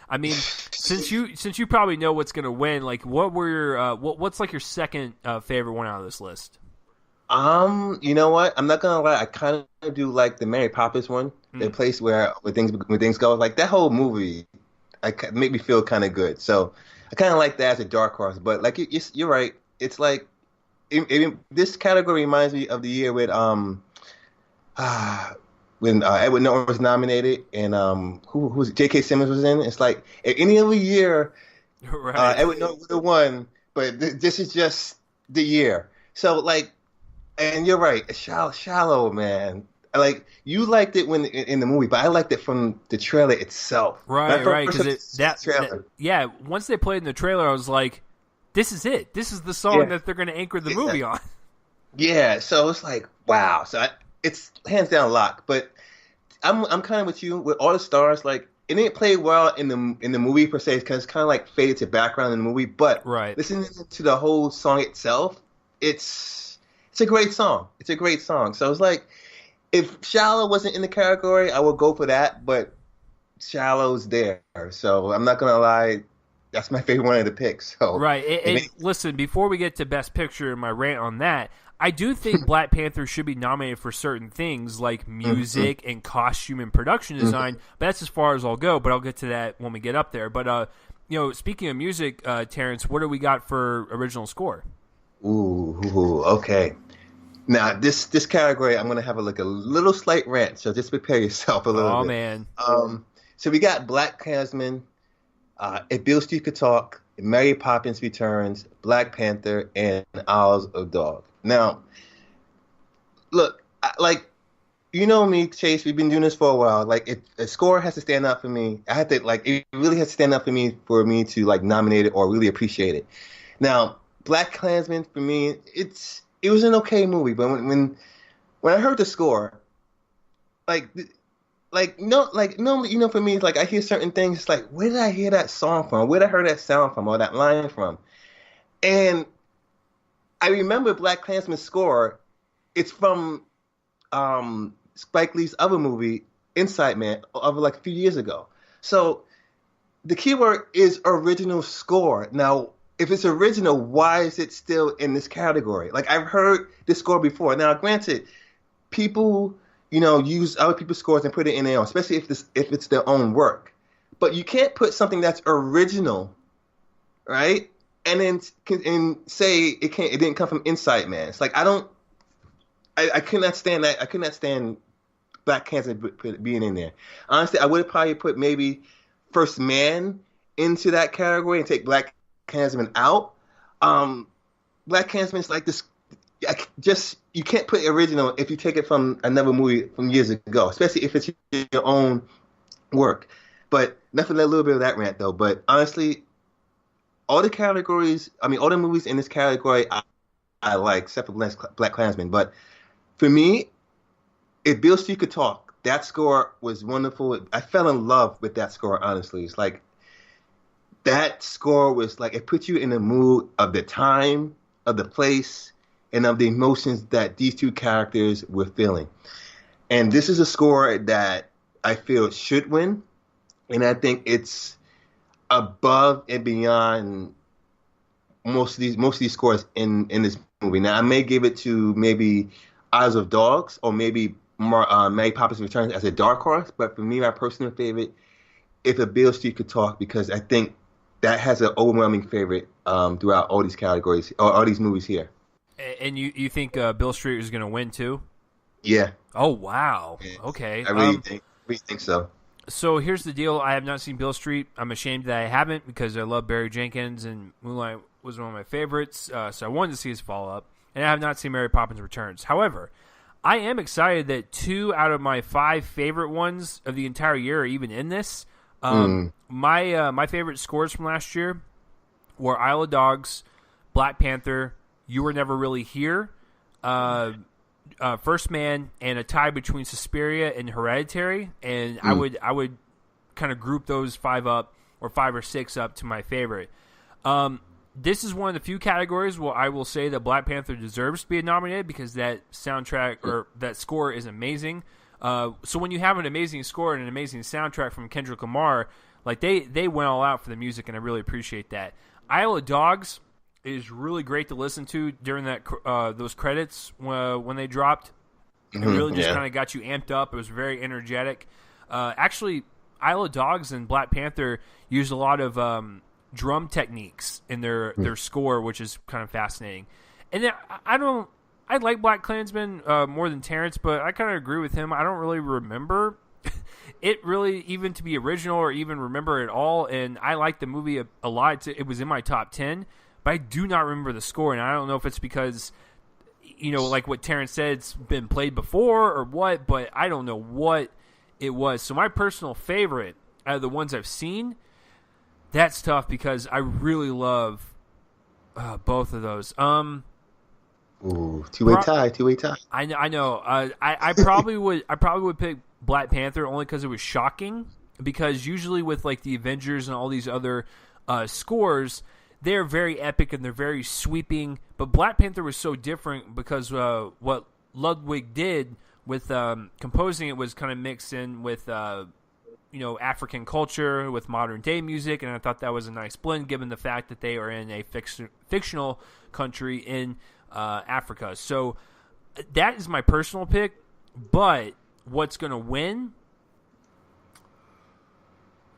I mean, since you probably know what's going to win, like, what were your what's like your second favorite one out of this list? You know what? I'm not gonna lie. I kind of do like the Mary Poppins one, the place where things go. Like that whole movie, make me feel kind of good. So I kind of like that as a dark horse. But like you're right. It's like this category reminds me of the year with when Edward Norton was nominated and who J.K. Simmons was in. It's like if any other year, right. Edward Norton would have won, but this is just the year. So like. And you're right, it's shallow, man. Like you liked it when in the movie, but I liked it from the trailer itself. Right, because yeah. Once they played in the trailer, I was like, "This is it. This is the song that they're going to anchor the movie on." Yeah, so it's like, wow. So it's hands down lock. But I'm kind of with you with All the Stars. Like it didn't play well in the movie per se because it's kind of like faded to background in the movie. But listening to the whole song itself, It's a great song. So it's like, if Shallow wasn't in the category, I would go for that. But Shallow's there, so I'm not gonna lie. That's my favorite one of the picks. So right. Listen, before we get to Best Picture and my rant on that, I do think Black Panther should be nominated for certain things like music and costume and production design. But that's as far as I'll go. But I'll get to that when we get up there. But speaking of music, Terrence, what do we got for original score? Ooh, okay. Now this category, I'm gonna have a little slight rant. So just prepare yourself a little bit. Oh man. So we got Black Klansman, If Beale Street Could Talk, Mary Poppins Returns, Black Panther, and Isles of Dog. Now, look, you know me, Chase. We've been doing this for a while. Like, a score has to stand out for me. It really has to stand out for me to like nominate it or really appreciate it. Now. Black Klansman for me, it was an okay movie, but when I heard the score, normally, for me, like I hear certain things, it's like, where did I hear that song from? Where did I hear that sound from or that line from? And I remember Black Klansman's score. It's from Spike Lee's other movie, Inside Man, of like a few years ago. So the keyword is original score. Now. If it's original, why is it still in this category? Like, I've heard this score before. Now, granted, people, use other people's scores and put it in their own, especially if it's their own work. But you can't put something that's original, right? And then say it didn't come from Inside Man. It's like I could not stand that. I could not stand Black Klansman being in there. Honestly, I would have probably put maybe First Man into that category and take Black Klansman out. Black Klansman is like this. You can't put original if you take it from another movie from years ago, especially if it's your own work. But nothing, a little bit of that rant though. But honestly, all the categories, all the movies in this category, I like, except for Black Klansman. But for me, if Beale Street Could Talk, that score was wonderful. I fell in love with that score. Honestly, it's like that score was like it put you in the mood of the time, of the place, and of the emotions that these two characters were feeling. And this is a score that I feel should win, and I think it's above and beyond most of these scores in this movie. Now, I may give it to maybe Isles of Dogs or maybe Mary Poppins Returns as a dark horse, but for me, my personal favorite, if a Beale Street Could Talk, because I think that has an overwhelming favorite throughout all these categories or all these movies here. And you think Beale Street is going to win too? Yeah. Oh wow. Yeah. Okay. I really think so. So here's the deal. I have not seen Beale Street. I'm ashamed that I haven't because I love Barry Jenkins and Moonlight was one of my favorites. So I wanted to see his follow-up. And I have not seen Mary Poppins Returns. However, I am excited that 2 out of my 5 favorite ones of the entire year are even in this. My favorite scores from last year were Isle of Dogs, Black Panther, You Were Never Really Here, First Man, and a tie between Suspiria and Hereditary. And I would kind of group those 5 up, or 5 or 6 up to my favorite. This is one of the few categories where I will say that Black Panther deserves to be nominated because that soundtrack or that score is amazing. So when you have an amazing score and an amazing soundtrack from Kendrick Lamar, like they went all out for the music, and I really appreciate that. Isle of Dogs is really great to listen to during that those credits when they dropped. It really just kind of got you amped up. It was very energetic. Actually, Isle of Dogs and Black Panther used a lot of drum techniques in their score, which is kind of fascinating. And then I like Black Klansman more than Terence, but I kind of agree with him. I don't really remember it really even to be original or even remember it all. And I like the movie a lot. It was in my top 10, but I do not remember the score. And I don't know if it's because, like what Terence said, it's been played before or what, but I don't know what it was. So my personal favorite out of the ones I've seen, that's tough because I really love both of those. Two-way tie. I know. I probably would pick Black Panther only because it was shocking. Because usually with like the Avengers and all these other scores, they're very epic and they're very sweeping. But Black Panther was so different because what Ludwig did with composing it was kind of mixed in with African culture with modern day music, and I thought that was a nice blend given the fact that they are in a fictional country in Africa. So that is my personal pick, but what's going to win?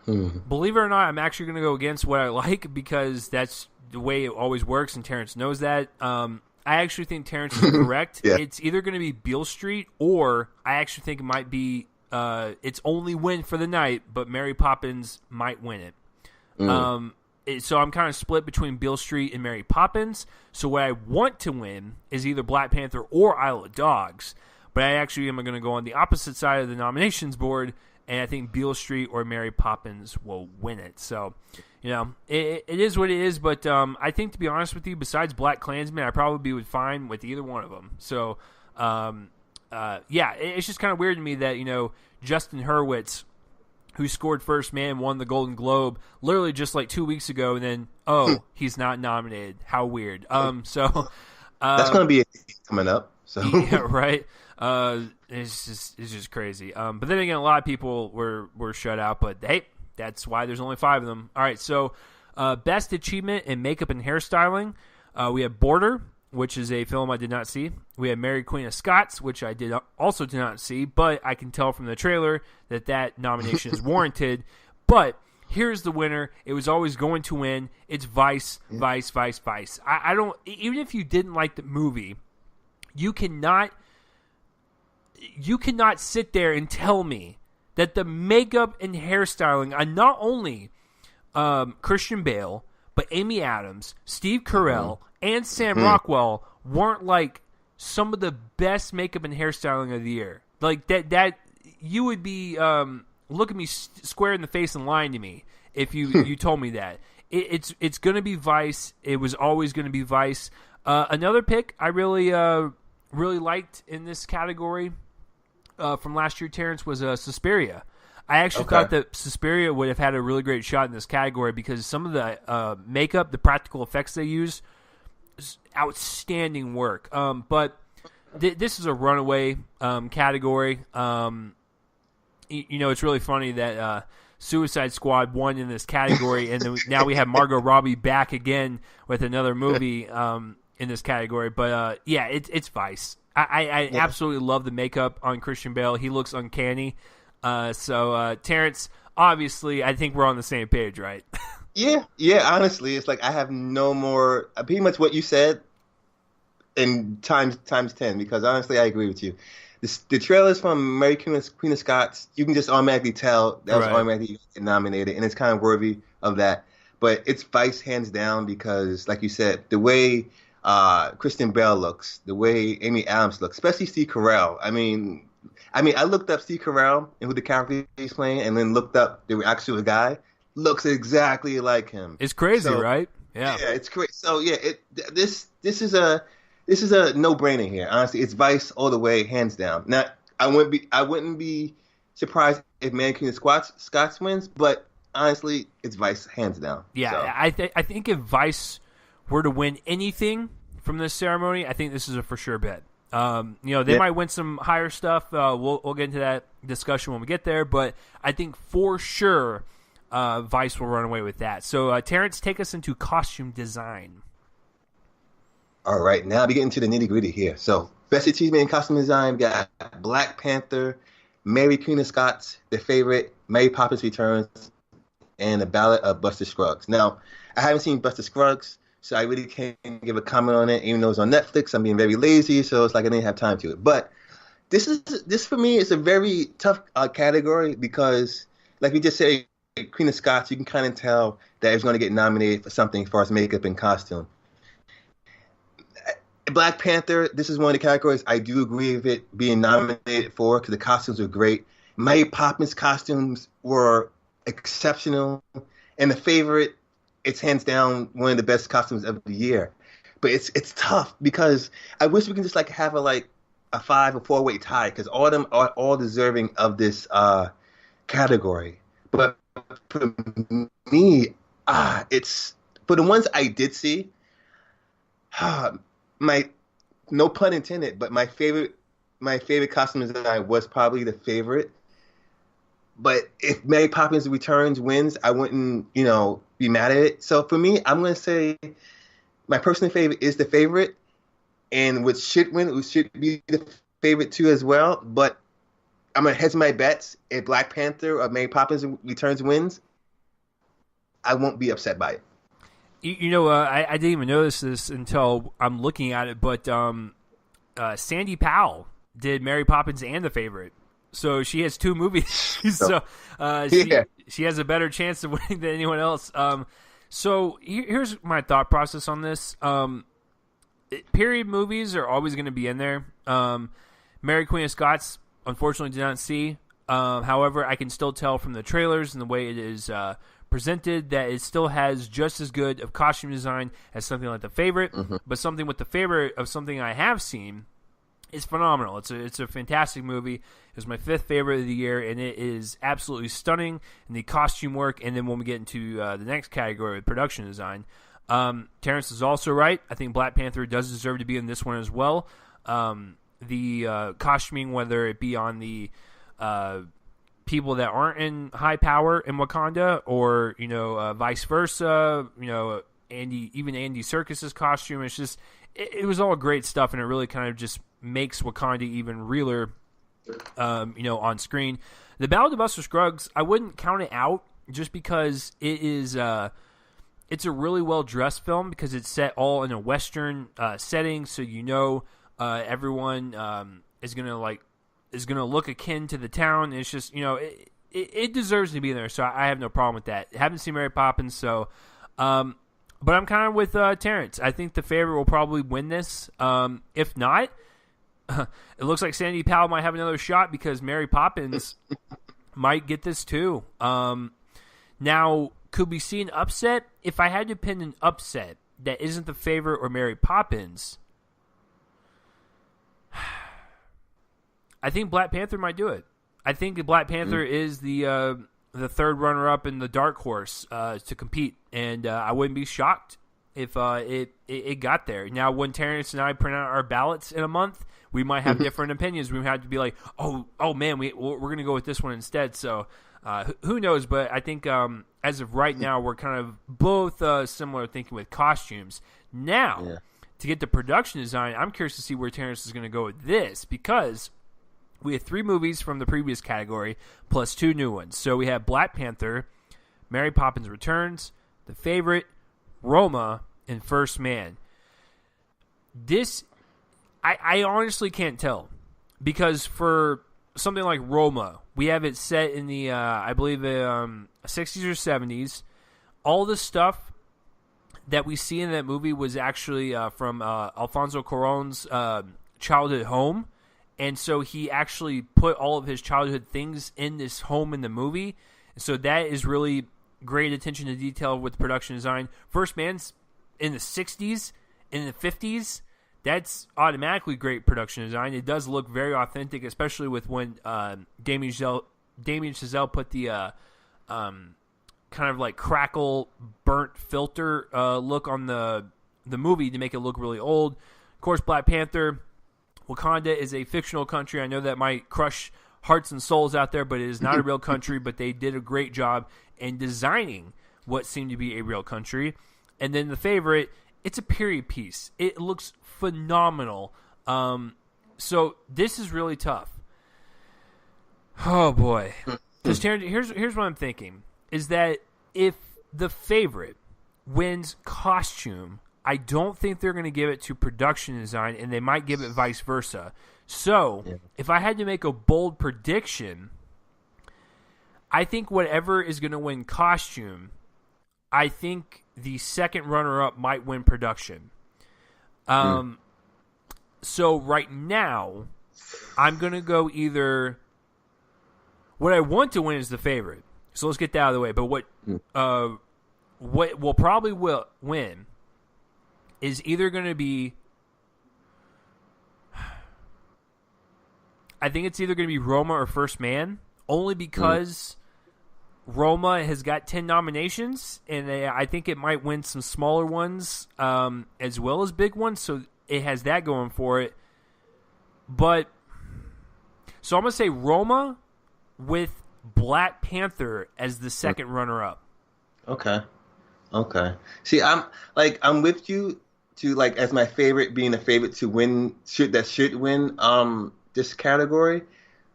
Believe it or not, I'm actually going to go against what I like because that's the way it always works, and Terence knows that. I actually think Terence is correct. Yeah. It's either going to be Beale Street, or I actually think it might be its only win for the night, but Mary Poppins might win it. So I'm kind of split between Beale Street and Mary Poppins. So what I want to win is either Black Panther or Isle of Dogs. But I actually am going to go on the opposite side of the nominations board, and I think Beale Street or Mary Poppins will win it. So, it is what it is. But I think, to be honest with you, besides Black Klansman, I probably would fine with either one of them. So, it's just kind of weird to me that, Justin Hurwitz, who scored First Man, won the Golden Globe literally just like 2 weeks ago, and then, he's not nominated. How weird. That's going to be coming up. So yeah, right. It's just crazy. But then again, a lot of people were shut out, but hey, that's why there's only 5 of them. All right, so best achievement in makeup and hairstyling, we have Border, which is a film I did not see. We have Mary Queen of Scots, which I also did not see, but I can tell from the trailer that nomination is warranted. But here's the winner. It was always going to win. It's Vice. I don't, even if you didn't like the movie, you cannot you cannot sit there and tell me that the makeup and hairstyling on not only Christian Bale, but Amy Adams, Steve Carell, and Sam Rockwell weren't like some of the best makeup and hairstyling of the year. Like that you would be looking me square in the face and lying to me if you told me that. It's going to be Vice. It was always going to be Vice. Another pick I really liked in this category from last year, Terrence, was Suspiria. I actually thought that Suspiria would have had a really great shot in this category because some of the makeup, the practical effects they use, outstanding work. But this is a runaway category. It's really funny that Suicide Squad won in this category, and then now we have Margot Robbie back again with another movie in this category. But it's Vice. I absolutely love the makeup on Christian Bale. He looks uncanny. So Terrence, obviously, I think we're on the same page, right? Yeah. Honestly, it's like I have no more. Pretty much what you said, and times 10. Because honestly, I agree with you. The trailers from Mary Queen of Scots, you can just automatically tell that was automatically nominated, and it's kind of worthy of that. But it's Vice hands down because, like you said, the way Kristen Bell looks, the way Amy Adams looks, especially Steve Carell. I mean, I looked up Steve Carell and who the character he's playing, and then looked up the actual guy. Looks exactly like him. It's crazy, right? Yeah, it's crazy. So this is a no-brainer here. Honestly, it's Vice all the way, hands down. Now, I wouldn't be surprised if Man King of Scots wins, but honestly, it's Vice hands down. Yeah, so. I think if Vice were to win anything from this ceremony, I think this is a for sure bet. They might win some higher stuff. We'll get into that discussion when we get there, but I think for sure Vice will run away with that. So, Terrence, take us into costume design. All right, now we get into the nitty-gritty here. So, Best Achievement in Costume Design, we got Black Panther, Mary Queen of Scots, The Favorite, Mary Poppins Returns, and The Ballad of Buster Scruggs. Now, I haven't seen Buster Scruggs, so I really can't give a comment on it, even though it's on Netflix. I'm being very lazy, so it's like I didn't have time to it. But this for me is a very tough category because, like we just said, Queen of Scots, you can kind of tell that it's going to get nominated for something as far as makeup and costume. Black Panther, this is one of the categories I do agree with it being nominated for because the costumes were great. Mary Poppins costumes were exceptional. And The Favorite, it's hands down one of the best costumes of the year. But it's tough because I wish we could just like have a 5 or 4-way tie because all of them are all deserving of this category. But for me, it's for the ones I did see. My no pun intended, but my favorite costume design was probably The Favorite. But if Mary Poppins Returns wins, I wouldn't, be mad at it. So for me, I'm gonna say my personal favorite is The Favorite, and what should win, it should be The Favorite too as well. But I'm gonna hedge my bets. If Black Panther or Mary Poppins Returns wins, I won't be upset by it. I didn't even notice this until I'm looking at it, but Sandy Powell did Mary Poppins and The Favorite. So she has 2 movies. So she has a better chance of winning than anyone else. So here's my thought process on this. Period movies are always going to be in there. Mary Queen of Scots, unfortunately, did not see. However, I can still tell from the trailers and the way it is presented that it still has just as good of costume design as something like The Favorite, but something with The Favorite of something I have seen is phenomenal. It's a fantastic movie. It was my 5th favorite of the year, and it is absolutely stunning in the costume work. And then when we get into the next category with production design, Terrence is also right. I think Black Panther does deserve to be in this one as well. The costuming, whether it be on the people that aren't in high power in Wakanda, or vice versa. Andy Serkis's costume. It's just it was all great stuff, and it really kind of just makes Wakanda even realer, on screen. The Ballad of Buster Scruggs, I wouldn't count it out just because it is. It's a really well dressed film because it's set all in a Western setting, so everyone is gonna is going to look akin to the town. It's just, it deserves to be there, so I have no problem with that. Haven't seen Mary Poppins, so but I'm kind of with Terrence. I think the favorite will probably win this. If not, it looks like Sandy Powell might have another shot because Mary Poppins might get this too. Now, could we see an upset? If I had to pin an upset that isn't the favorite or Mary Poppins, I think Black Panther might do it. I think Black Panther is the third runner-up in the dark horse to compete, and I wouldn't be shocked if it got there. Now, when Terrence and I print out our ballots in a month, we might have different opinions. We might have to be like, oh man, we're going to go with this one instead. So who knows? But I think as of right now, we're kind of both similar thinking with costumes. Now, to get the production design, I'm curious to see where Terrence is going to go with this because we have 3 movies from the previous category plus 2 new ones. So we have Black Panther, Mary Poppins Returns, The Favorite, Roma, and First Man. This, I honestly can't tell because for something like Roma, we have it set in the, I believe, 60s or 70s. All the stuff that we see in that movie was actually from Alfonso Cuarón's childhood home. And so he actually put all of his childhood things in this home in the movie. So that is really great attention to detail with production design. First Man's in the 60s, in the 50s. That's automatically great production design. It does look very authentic, especially with when Damien Chazelle put the kind of like crackle, burnt filter look on the movie to make it look really old. Of course, Black Panther. Wakanda is a fictional country. I know that might crush hearts and souls out there, but it is not a real country, but they did a great job in designing what seemed to be a real country. And then The Favorite, it's a period piece. It looks phenomenal. So this is really tough. Oh, boy. Because here's what I'm thinking, is that if The Favorite wins costume, I don't think they're going to give it to production design, and they might give it vice versa. So, if I had to make a bold prediction, I think whatever is going to win costume, I think the second runner-up might win production. So, right now, I'm going to go either... What I want to win is The Favorite. So, let's get that out of the way. But what will probably win is either going to be, I think it's either going to be Roma or First Man, only because Roma has got 10 nominations, and I think it might win some smaller ones as well as big ones, so it has that going for it. But, so I'm going to say Roma with Black Panther as the second runner-up. Okay. See, I'm with you to like as my favorite being a favorite to win should win this category,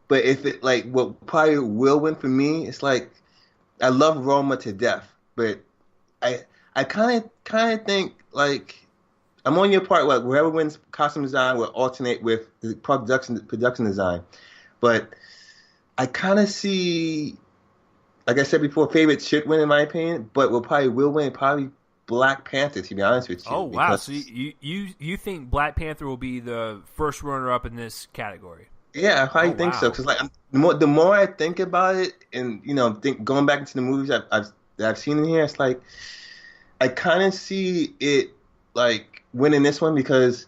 but if it like what probably will win for me, it's like I love Roma to death, but I kind of think like I'm on your part. Like whoever wins costume design will alternate with the production design, but I kind of see. Like I said before, favorite should win in my opinion, but will win probably Black Panther, to be honest with you. Oh wow! So you think Black Panther will be the first runner up in this category? Yeah, I probably think so. Because like the more I think about it, and going back into the movies that I've seen in here, it's like I kind of see it like winning this one because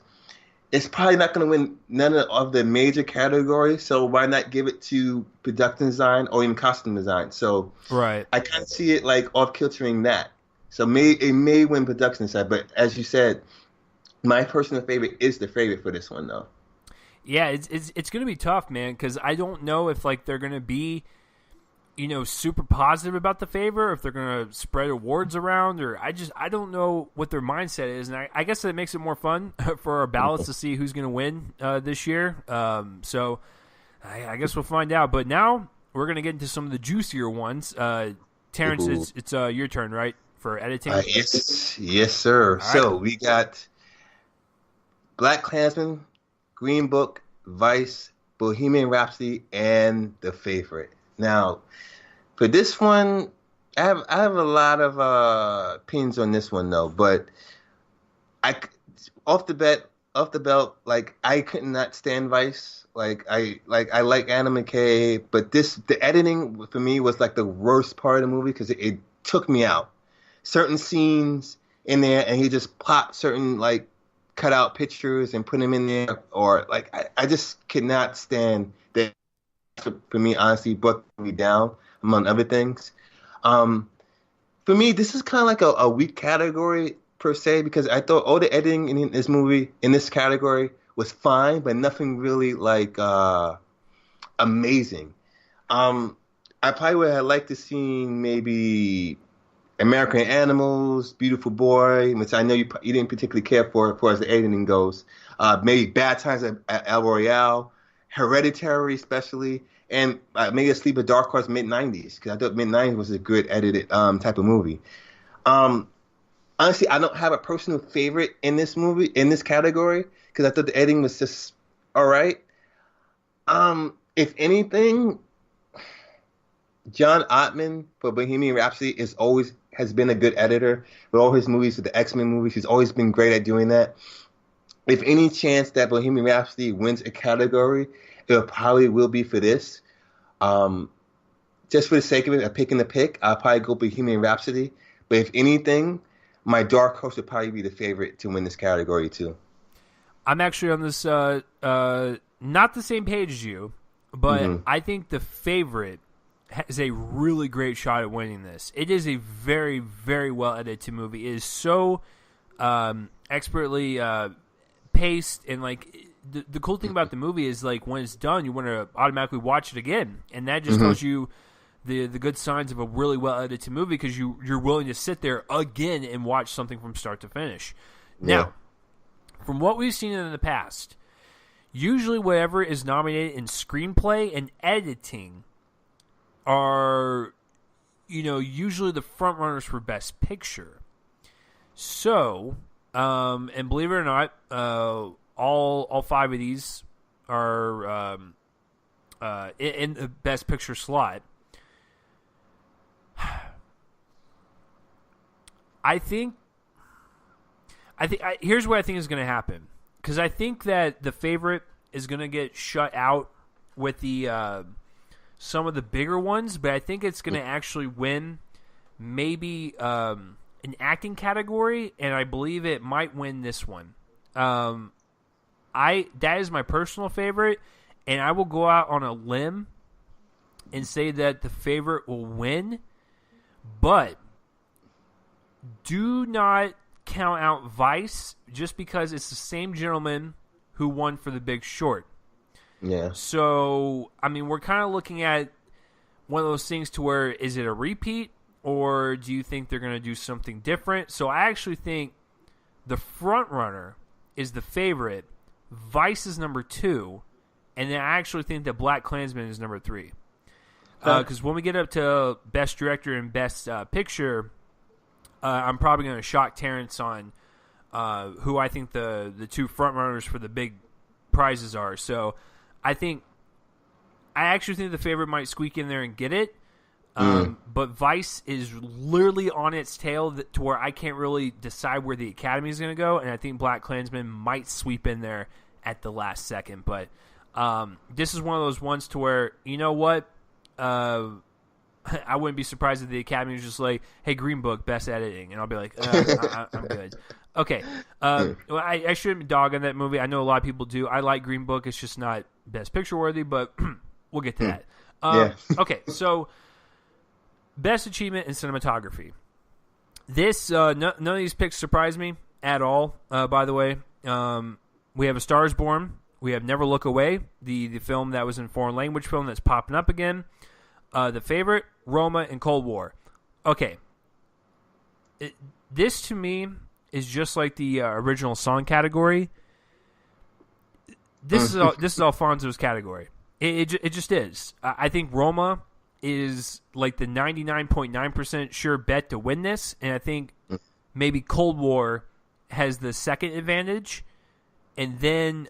it's probably not going to win none of the major categories, so why not give it to production design or even costume design? So right. I kind of see it like off-kiltering that. So it may win production design, but as you said, my personal favorite is The Favorite for this one, though. Yeah, it's going to be tough, man, because I don't know if like they're going to be, super positive about The Favorite, or if they're going to spread awards around, or I don't know what their mindset is, and I guess that makes it more fun for our ballots to see who's going to win this year. So I guess we'll find out. But now we're going to get into some of the juicier ones. Terrence, it's your turn, right, for editing? Yes, sir. Right. So we got Black Klansman, Green Book, Vice, Bohemian Rhapsody, and The Favorite. Now, for this one, I have a lot of opinions on this one though, but I off the bat off the belt, like I could not stand Vice. I like Anna McKay, but the editing for me was like the worst part of the movie because it took me out. Certain scenes in there, and he just popped certain like cut out pictures and put them in there, or like I just could not stand that. For me, honestly, brought me down among other things. Um, for me, this is kind of like a weak category per se because I thought all the editing in this movie in this category was fine, but nothing really like amazing. I probably would have liked to see maybe American Animals, Beautiful Boy, which I know you didn't particularly care for as far as the editing goes. Maybe Bad Times at El Royale, Hereditary especially, and maybe a Sleep of Dark Horse mid-90s because I thought mid-90s was a good edited type of movie. Honestly, I don't have a personal favorite in this movie, in this category, because I thought the editing was just all right. If anything, John Ottman for Bohemian Rhapsody has been a good editor with all his movies, with the X-Men movies. He's always been great at doing that. If any chance that Bohemian Rhapsody wins a category, it probably will be for this. Just for the sake of it, of picking the pick, I'll probably go Bohemian Rhapsody. But if anything, my dark horse would probably be the favorite to win this category too. I'm actually on this not the same page as you, but I think The Favorite has a really great shot at winning this. It is a very, very well edited movie. It is so expertly paced, and like the cool thing about the movie is like when it's done, you want to automatically watch it again, and that just tells you the good signs of a really well edited movie because you're willing to sit there again and watch something from start to finish. Now, from what we've seen in the past, usually whatever is nominated in screenplay and editing are, usually the front runners for Best Picture. So, and believe it or not, all five of these are in the Best Picture slot. Here's what I think is going to happen, because I think that The Favorite is going to get shut out with the some of the bigger ones, but I think it's going to actually win maybe an acting category, and I believe it might win this one. That is my personal favorite, and I will go out on a limb and say that The Favorite will win, but do not count out Vice just because it's the same gentleman who won for The Big Short. Yeah. So, I mean, we're kind of looking at one of those things to where, is it a repeat, or do you think they're going to do something different? So I actually think the front runner is The Favorite, Vice is number 2, and then I actually think that Black Klansman is number 3. Because when we get up to Best Director and Best Picture, I'm probably going to shock Terence on who I think the two front runners for the big prizes are. So I actually think The Favorite might squeak in there and get it. But Vice is literally on its tail to where I can't really decide where the Academy is going to go, and I think Black Klansman might sweep in there at the last second. But this is one of those ones to where, you know what? I wouldn't be surprised if the Academy was just like, hey, Green Book, best editing. And I'll be like, I'm good. Okay. Well, I shouldn't dog on that movie. I know a lot of people do. I like Green Book. It's just not Best Picture worthy, but we'll get to that. Okay, so Best Achievement in Cinematography. This, none of these picks surprise me at all, by the way. We have A Star is Born. We have Never Look Away, the film that was in foreign language film that's popping up again. The Favorite, Roma, and Cold War. Okay. This, to me, is just like the original song category. This is Alfonso's category. It just is. I think Roma is like the 99.9% sure bet to win this, and I think maybe Cold War has the second advantage, and then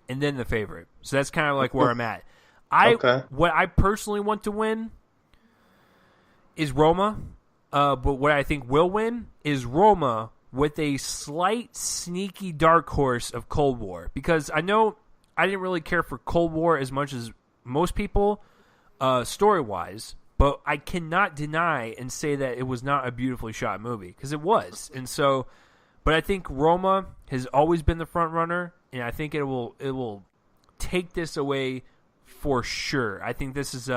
and then The Favorite. So that's kind of like where I'm at. What I personally want to win is Roma, but what I think will win is Roma with a slight sneaky dark horse of Cold War, because I know I didn't really care for Cold War as much as most people, story-wise, but I cannot deny and say that it was not a beautifully shot movie, because it was. And so, but I think Roma has always been the front runner, and I think it will take this away for sure. I think this is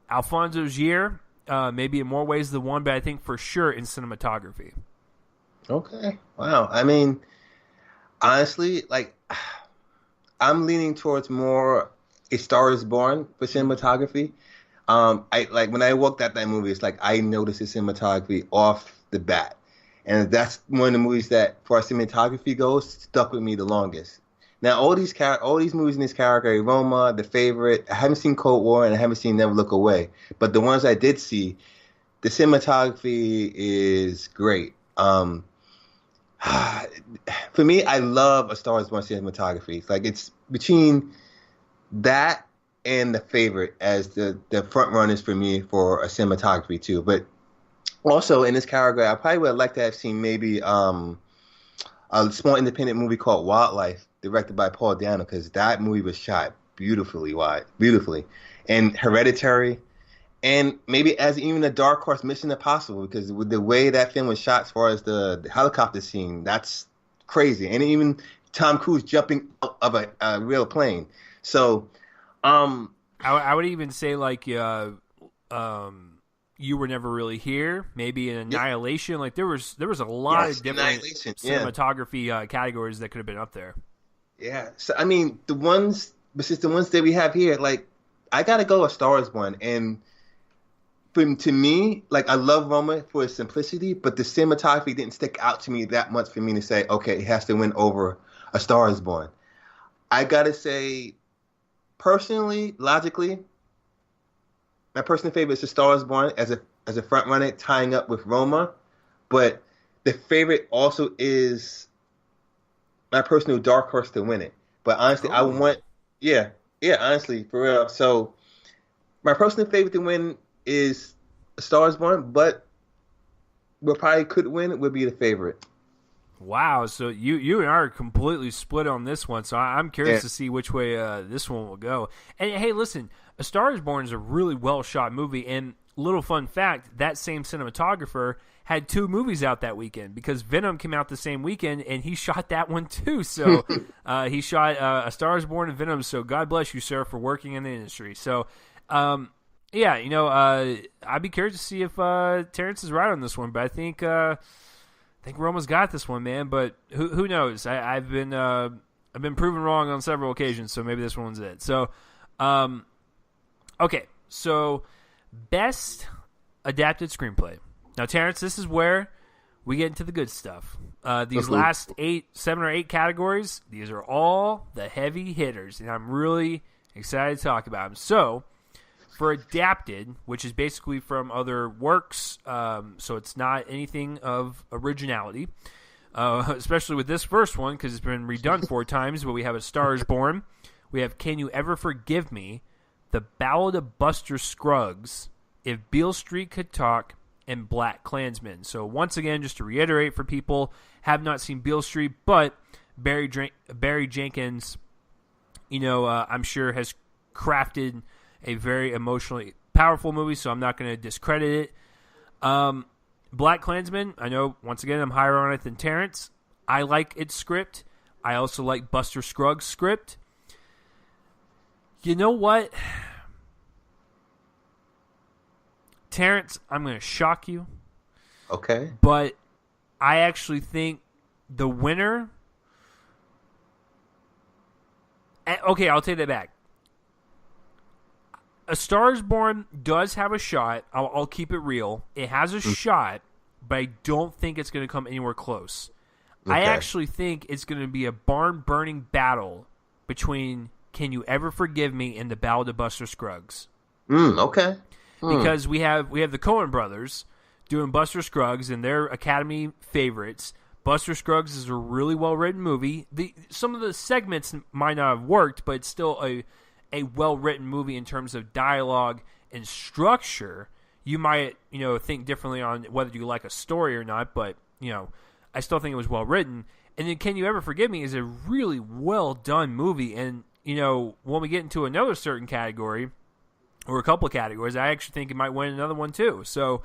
Alfonso's year, maybe in more ways than one, but I think for sure in cinematography. Okay. Wow. I mean, honestly, like, I'm leaning towards more A Star Is Born for cinematography. I like when I walked out that movie, it's like I noticed the cinematography off the bat, and that's one of the movies that, for cinematography goes, stuck with me the longest. Now, all these movies in this category, Roma, The Favorite, I haven't seen Cold War, and I haven't seen Never Look Away, but the ones I did see, the cinematography is great. For me, I love A Star Is Born cinematography. It's like it's between that and The Favorite as the front runners for me for a cinematography too. But also in this category, I probably would have liked to have seen maybe a small independent movie called Wildlife, directed by Paul Dano, because that movie was shot beautifully, and Hereditary. And maybe as even a dark horse, Mission Impossible, because with the way that film was shot, as far as the helicopter scene, that's crazy. And even Tom Cruise jumping out of a real plane. So, I would even say like You Were Never Really Here, maybe an Annihilation. Yeah. Like there was a lot of different cinematography categories that could have been up there. Yeah. So I mean, the ones that we have here, like I gotta go A Star Is Born, and to me, like I love Roma for its simplicity, but the cinematography didn't stick out to me that much for me to say, okay, it has to win over A Star Is Born. I gotta say, personally, logically, my personal favorite is A Star Is Born as a front runner, tying up with Roma, but The Favorite also is my personal dark horse to win it. But honestly, I want, honestly, for real. So my personal favorite to win is A Star Is Born, but what probably could win would be The Favorite. Wow, so you and I are completely split on this one, so I'm curious to see which way this one will go. And hey, listen, A Star Is Born is a really well-shot movie, and little fun fact, that same cinematographer had 2 movies out that weekend, because Venom came out the same weekend, and he shot that one too. So he shot A Star Is Born and Venom, so God bless you, sir, for working in the industry. So, yeah, I'd be curious to see if Terence is right on this one, but I think Roma's got this one, man. But who knows? I've been proven wrong on several occasions, so maybe this one's it. So, okay, so best adapted screenplay. Now, Terence, this is where we get into the good stuff. These last 7 or 8 categories, these are all the heavy hitters, and I'm really excited to talk about them. So, for adapted, which is basically from other works, so it's not anything of originality, especially with this first one, because it's been redone 4 times, but we have A Star Is Born, we have Can You Ever Forgive Me, The Ballad of Buster Scruggs, If Beale Street Could Talk, and Black Klansman. So once again, just to reiterate for people, have not seen Beale Street, but Barry Jenkins, I'm sure has crafted a very emotionally powerful movie, so I'm not going to discredit it. Black Klansman, I know, once again, I'm higher on it than Terrence. I like its script. I also like Buster Scruggs' script. You know what? Terrence, I'm going to shock you. Okay. But I actually think the winner... Okay, I'll take that back. A Star Is Born does have a shot. I'll keep it real. It has a shot, but I don't think it's going to come anywhere close. Okay. I actually think it's going to be a barn-burning battle between Can You Ever Forgive Me and The Ballad of Buster Scruggs. Okay. Because we have the Coen brothers doing Buster Scruggs, and they're Academy favorites, Buster Scruggs is a really well-written movie. Some of the segments might not have worked, but it's still a well-written movie in terms of dialogue and structure. You might, think differently on whether you like a story or not, but, I still think it was well-written. And then Can You Ever Forgive Me is a really well-done movie. And, when we get into another certain category, or a couple of categories, I actually think it might win another one too. So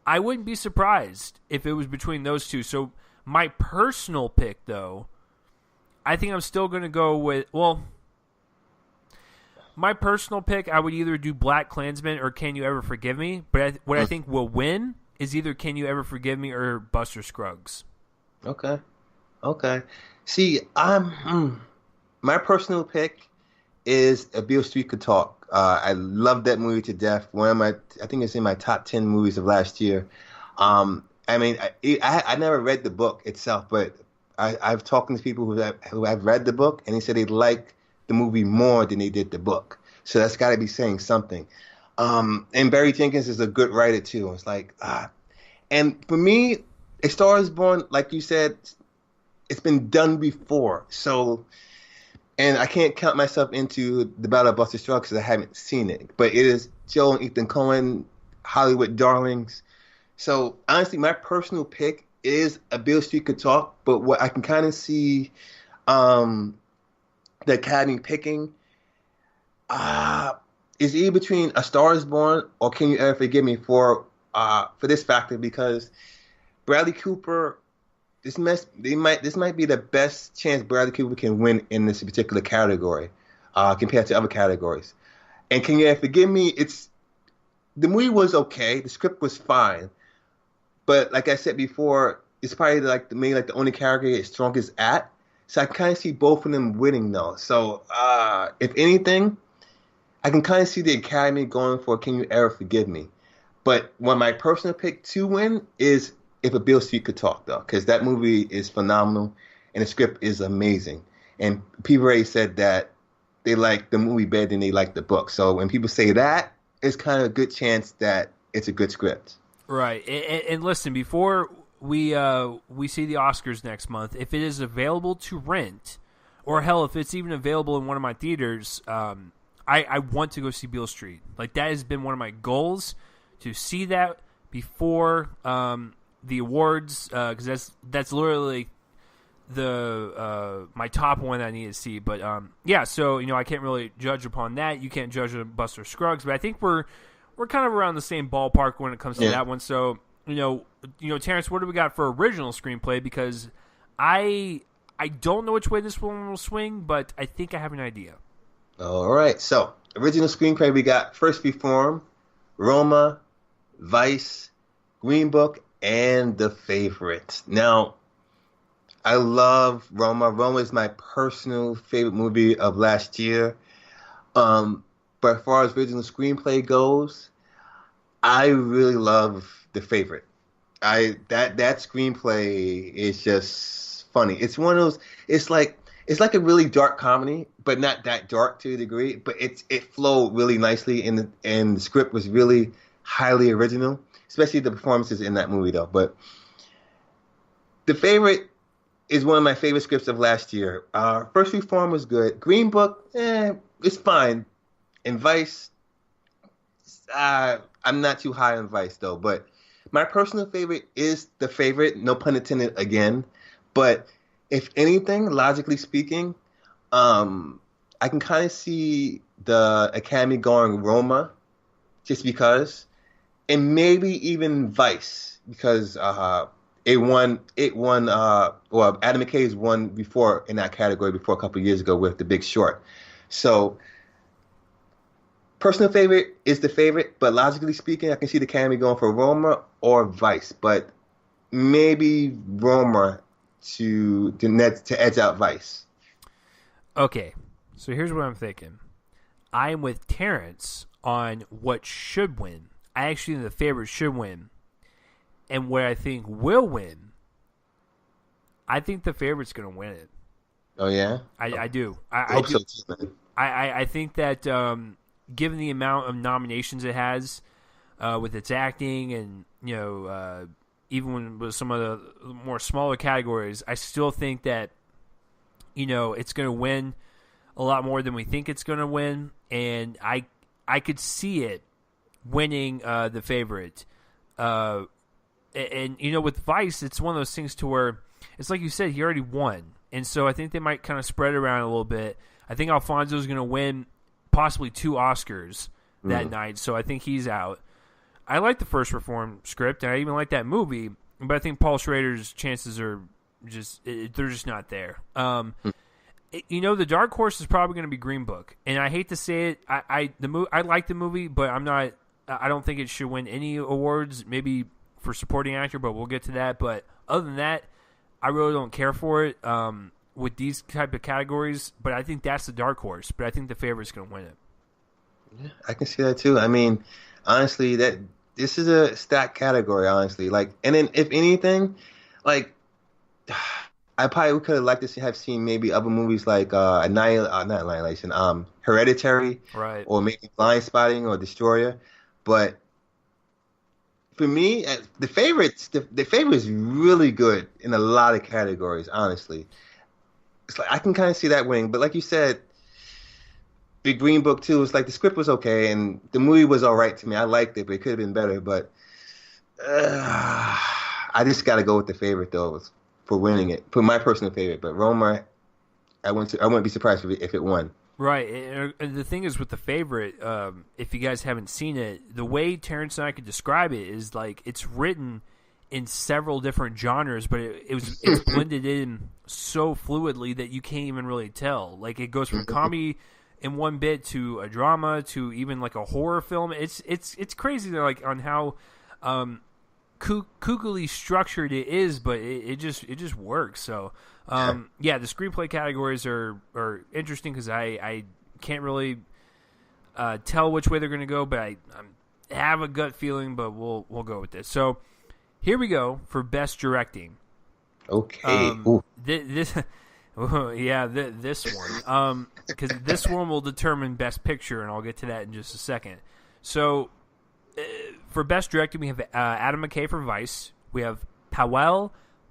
I wouldn't be surprised if it was between those two. So my personal pick, though, I think I'm still going to go with, my personal pick, I would either do Black Klansman or Can You Ever Forgive Me. But what I think will win is either Can You Ever Forgive Me or Buster Scruggs. Okay. See, my personal pick is A Beale Street Could Talk. I love that movie to death. I think it's in my top 10 movies of last year. I never read the book itself, but I've talked to people who have read the book, and they said they liked the movie more than they did the book. So that's got to be saying something. And Barry Jenkins is a good writer too. It's like, and for me, A Star Is Born, like you said, it's been done before. So, and I can't count myself into the Battle of Buster Scruggs because I haven't seen it. But it is Joe and Ethan Coen, Hollywood darlings. So honestly, my personal pick is A Beale Street Could Talk. But what I can kind of see the Academy picking is either between A Star Is Born or Can You Ever Forgive Me for this factor, because Bradley Cooper, this might be the best chance Bradley Cooper can win in this particular category compared to other categories. And Can You Ever Forgive Me? The movie was okay, the script was fine, but like I said before, it's probably the only category it's strongest at. So I kind of see both of them winning though. So if anything, I can kind of see the Academy going for Can You Ever Forgive Me. But my personal pick to win is If A Beale Street Could Talk, though, because that movie is phenomenal and the script is amazing. And people already said that they like the movie better than they like the book. So when people say that, it's kind of a good chance that it's a good script. Right. And listen, before we see the Oscars next month, if it is available to rent, or hell, if it's even available in one of my theaters, I want to go see Beale Street. Like, that has been one of my goals, to see that before the awards, because that's literally my top one that I need to see. But yeah, so I can't really judge upon that. You can't judge on Buster Scruggs, but I think we're kind of around the same ballpark when it comes to that one. So Terrence, what do we got for original screenplay? Because I don't know which way this one will swing, but I think I have an idea. All right, so original screenplay, we got First Reform, Roma, Vice, Green Book, and The Favorite. Now, I love Roma. Roma is my personal favorite movie of last year. But as far as original screenplay goes, I really love The Favorite. That screenplay is just funny. It's one of those. It's like a really dark comedy, but not that dark to a degree. But it flowed really nicely, and the script was really highly original, especially the performances in that movie, though. But The Favorite is one of my favorite scripts of last year. First Reform was good. Green Book, it's fine. And Vice, I'm not too high on Vice, though. But my personal favorite is The Favorite, no pun intended again. But if anything, logically speaking, I can kind of see the Academy going Roma, just because. And maybe even Vice, because it won. Well, Adam McKay's won before in that category before a couple of years ago with The Big Short. So, personal favorite is The Favorite, but logically speaking, I can see the Academy going for Roma or Vice, but maybe Roma to edge out Vice. Okay, so here's what I'm thinking. I am with Terrence on what should win. I actually think The Favorite should win. And what I think will win, I think The Favorite's going to win it. Oh, yeah? I do. I hope so too, man. I think that given the amount of nominations it has with its acting and, even with some of the more smaller categories, I still think that, it's going to win a lot more than we think it's going to win. And I could see it winning The Favorite. And with Vice, it's one of those things to where it's like you said, he already won. And so I think they might kind of spread it around a little bit. I think Alfonso's going to win possibly 2 Oscars that night, so I think he's out. I like the First Reform script, and I even like that movie, but I think Paul Schrader's chances are they're just not there. The dark horse is probably going to be Green Book, and I hate to say it, I like the movie, but I don't think it should win any awards, maybe for supporting actor, but we'll get to that. But other than that, I really don't care for it with these type of categories, but I think that's the dark horse, but I think The Favorite's going to win it. Yeah, I can see that too. I mean, honestly, that this is a stacked category, honestly. And then if anything, I probably could have liked to have seen maybe other movies like not Annihilation, Hereditary, right, or maybe Blind Spotting or Destroyer. But for me, the favorite is really good in a lot of categories. Honestly, it's I can kind of see that winning. But like you said, Big Green Book too. It's the script was okay and the movie was all right to me. I liked it, but it could have been better. But I just got to go with The Favorite though for winning it, for my personal favorite. But Roma, I wouldn't be surprised if it won. Right, and the thing is with The Favorite, if you guys haven't seen it, the way Terence and I could describe it is it's written in several different genres, but it's blended in so fluidly that you can't even really tell. It goes from comedy in one bit to a drama to even a horror film. It's crazy on how kookily structured it is, but it just works. So the screenplay categories are interesting because I can't really tell which way they're going to go, but I have a gut feeling, but we'll go with this. So here we go for best directing. Okay. This one, because this one will determine best picture, and I'll get to that in just a second. So for best directing, we have Adam McKay for Vice. We have Paweł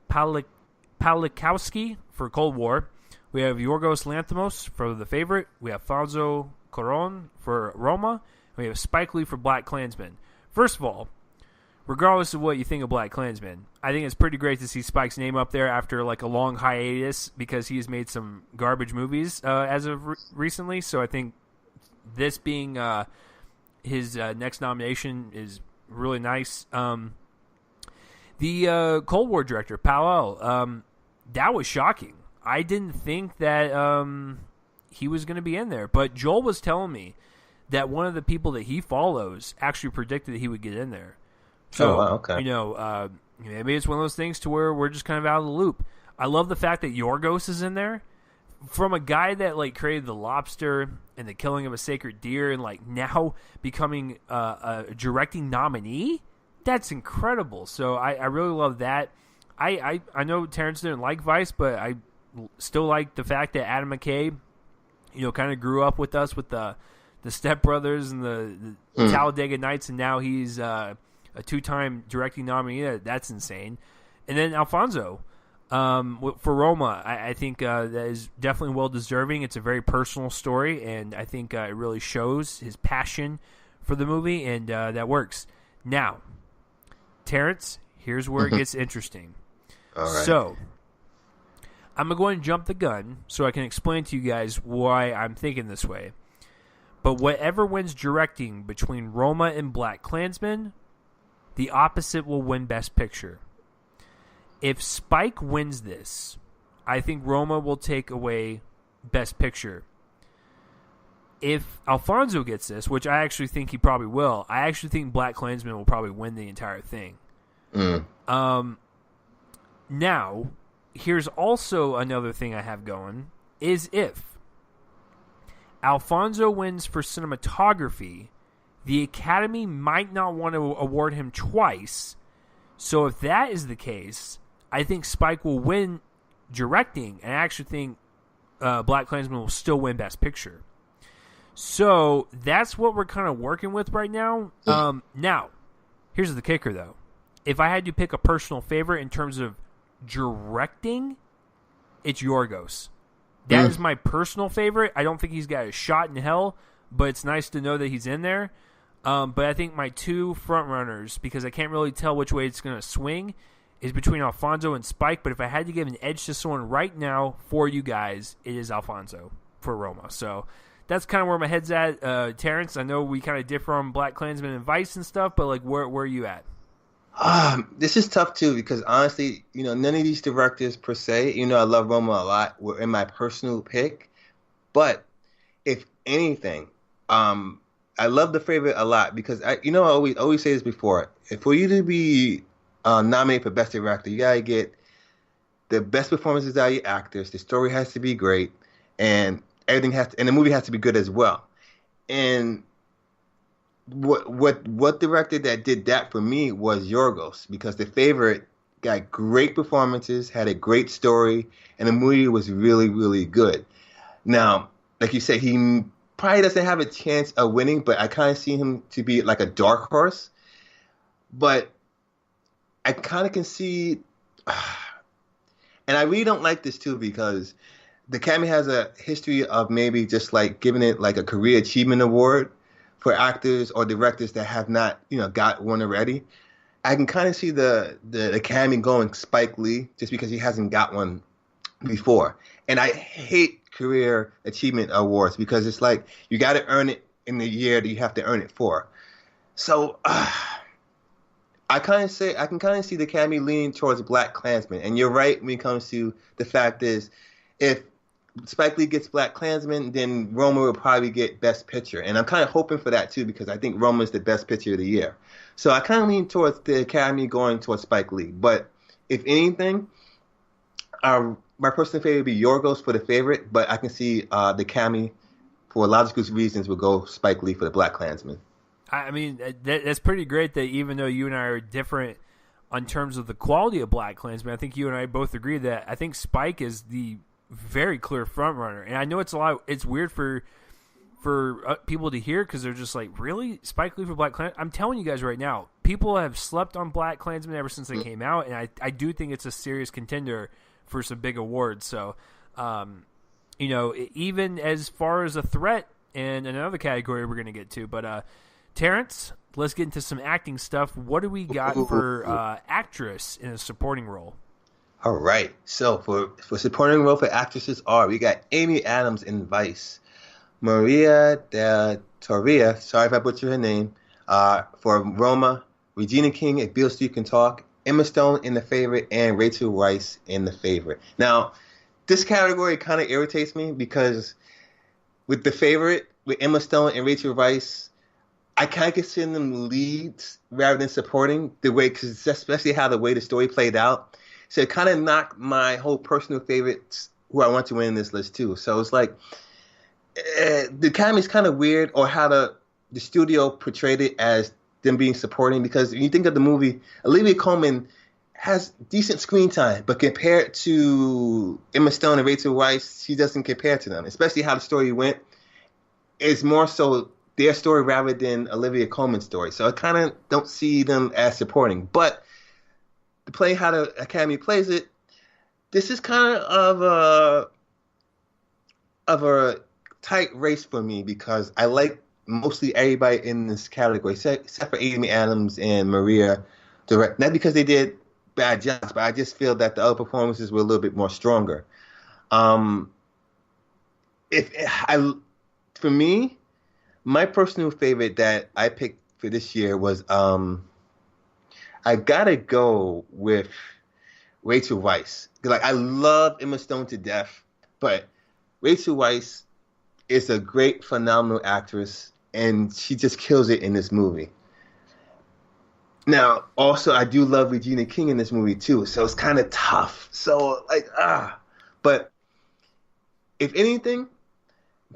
Pawlikowski for Cold War. We have Yorgos Lanthimos for The Favorite. We have Alfonso Cuarón for Roma. We have Spike Lee for Black Klansman. First of all, regardless of what you think of Black Klansman, I think it's pretty great to see Spike's name up there after a long hiatus because he has made some garbage movies as of recently. So I think this being his next nomination is really nice. The Cold War director, Paweł, that was shocking. I didn't think that he was going to be in there, but Joel was telling me that one of the people that he follows actually predicted that he would get in there. So, okay. Maybe it's one of those things to where we're just kind of out of the loop. I love the fact that Yorgos is in there. From a guy that created The Lobster and The Killing of a Sacred Deer and now becoming a directing nominee, that's incredible. So I really love that. I know Terrence didn't like Vice, but I still like the fact that Adam McKay, kind of grew up with us with the Step Brothers and the Talladega Nights, and now he's a 2-time directing nominee. That's insane. And then Alfonso for Roma, I think that is definitely well deserving. It's a very personal story, and I think it really shows his passion for the movie, and that works. Now, Terrence, here's where it gets interesting. All right. So, I'm going to go ahead and jump the gun so I can explain to you guys why I'm thinking this way. But whatever wins directing between Roma and Black Klansman, the opposite will win Best Picture. If Spike wins this, I think Roma will take away Best Picture. If Alfonso gets this, which I actually think he probably will, I actually think Black Klansman will probably win the entire thing. Now, here's also another thing I have going, is if Alfonso wins for cinematography, the Academy might not want to award him twice. So if that is the case, I think Spike will win directing, and I actually think Black Klansman will still win Best Picture. So that's what we're kind of working with right now. Now, here's the kicker, though. if I had to pick a personal favorite in terms of directing, it's Yorgos. That is my personal favorite. I don't think he's got a shot in hell, but it's nice to know that he's in there. But I think my two front runners, because I can't really tell which way it's going to swing, is between Alfonso and Spike. But if I had to give an edge to someone right now for you guys, it is Alfonso for Roma. So that's kind of where my head's at. Terence, I know we kind of differ on Black Klansman and Vice and stuff, but like, where are you at? This is tough too because honestly, none of these directors per se, I love Roma a lot, were in my personal pick. But if anything, I love The Favorite a lot because I always say this before. For you to be nominated for Best Director, you gotta get the best performances out of your actors. The story has to be great, and everything and the movie has to be good as well. And what director that did that for me was Yorgos, because The Favorite got great performances, had a great story, and the movie was really, really good. Now, like you said, he probably doesn't have a chance of winning, but I kind of see him to be like a dark horse. But I kind of can see, and I really don't like this too because the Academy has a history of maybe just like giving it like a career achievement award for actors or directors that have not, got one already. I can kind of see the Academy going Spike Lee just because he hasn't got one before. And I hate career achievement awards because it's like you got to earn it in the year that you have to earn it for. So I can kind of see the Academy leaning towards Black Klansman. And you're right when it comes to the fact is if Spike Lee gets Black Klansman, then Roma will probably get Best Picture. And I'm kind of hoping for that, too, because I think Roma is the best picture of the year. So I kind of lean towards the Academy going towards Spike Lee. But if anything, my personal favorite would be Yorgos for The Favorite, but I can see the Academy, for logical reasons, will go Spike Lee for the Black Klansman. I mean, that's pretty great that even though you and I are different on terms of the quality of Black Klansman, I think you and I both agree that I think Spike is the very clear front runner. And I know it's weird for people to hear because they're just like, really? Spike Lee for Black Klansman? I'm telling you guys right now, people have slept on Black Klansman ever since they came out, and I do think it's a serious contender for some big awards. So, even as far as a threat and another category we're going to get to. But, Terence, let's get into some acting stuff. What do we got for actress in a supporting role? All right. So for supporting role for actresses we got Amy Adams in Vice, Maria del Torre, sorry if I butchered her name, for Roma, Regina King, If Beale Street Can Talk, Emma Stone in The Favorite, and Rachel Weisz in The Favorite. Now, this category kind of irritates me because with The Favorite, with Emma Stone and Rachel Weisz, I kind of consider them leads rather than supporting, because especially how the way the story played out. So it kind of knocked my whole personal favorites who I want to win in this list too. So it's like the Academy's kind of weird, or how the studio portrayed it as them being supporting, because when you think of the movie, Olivia Colman has decent screen time, but compared to Emma Stone and Rachel Weisz, she doesn't compare to them, especially how the story went. It's more so their story rather than Olivia Colman's story. So I kind of don't see them as supporting. But to play how the Academy plays it, this is kind of a tight race for me because I like mostly everybody in this category, except for Amy Adams and Maria Direct. Not because they did bad jobs, but I just feel that the other performances were a little bit more stronger. For me, my personal favorite that I picked for this year was I gotta go with Rachel Weisz. Like, I love Emma Stone to death, but Rachel Weisz is a great, phenomenal actress, and she just kills it in this movie. Now, also, I do love Regina King in this movie too, so it's kind of tough. So, but if anything,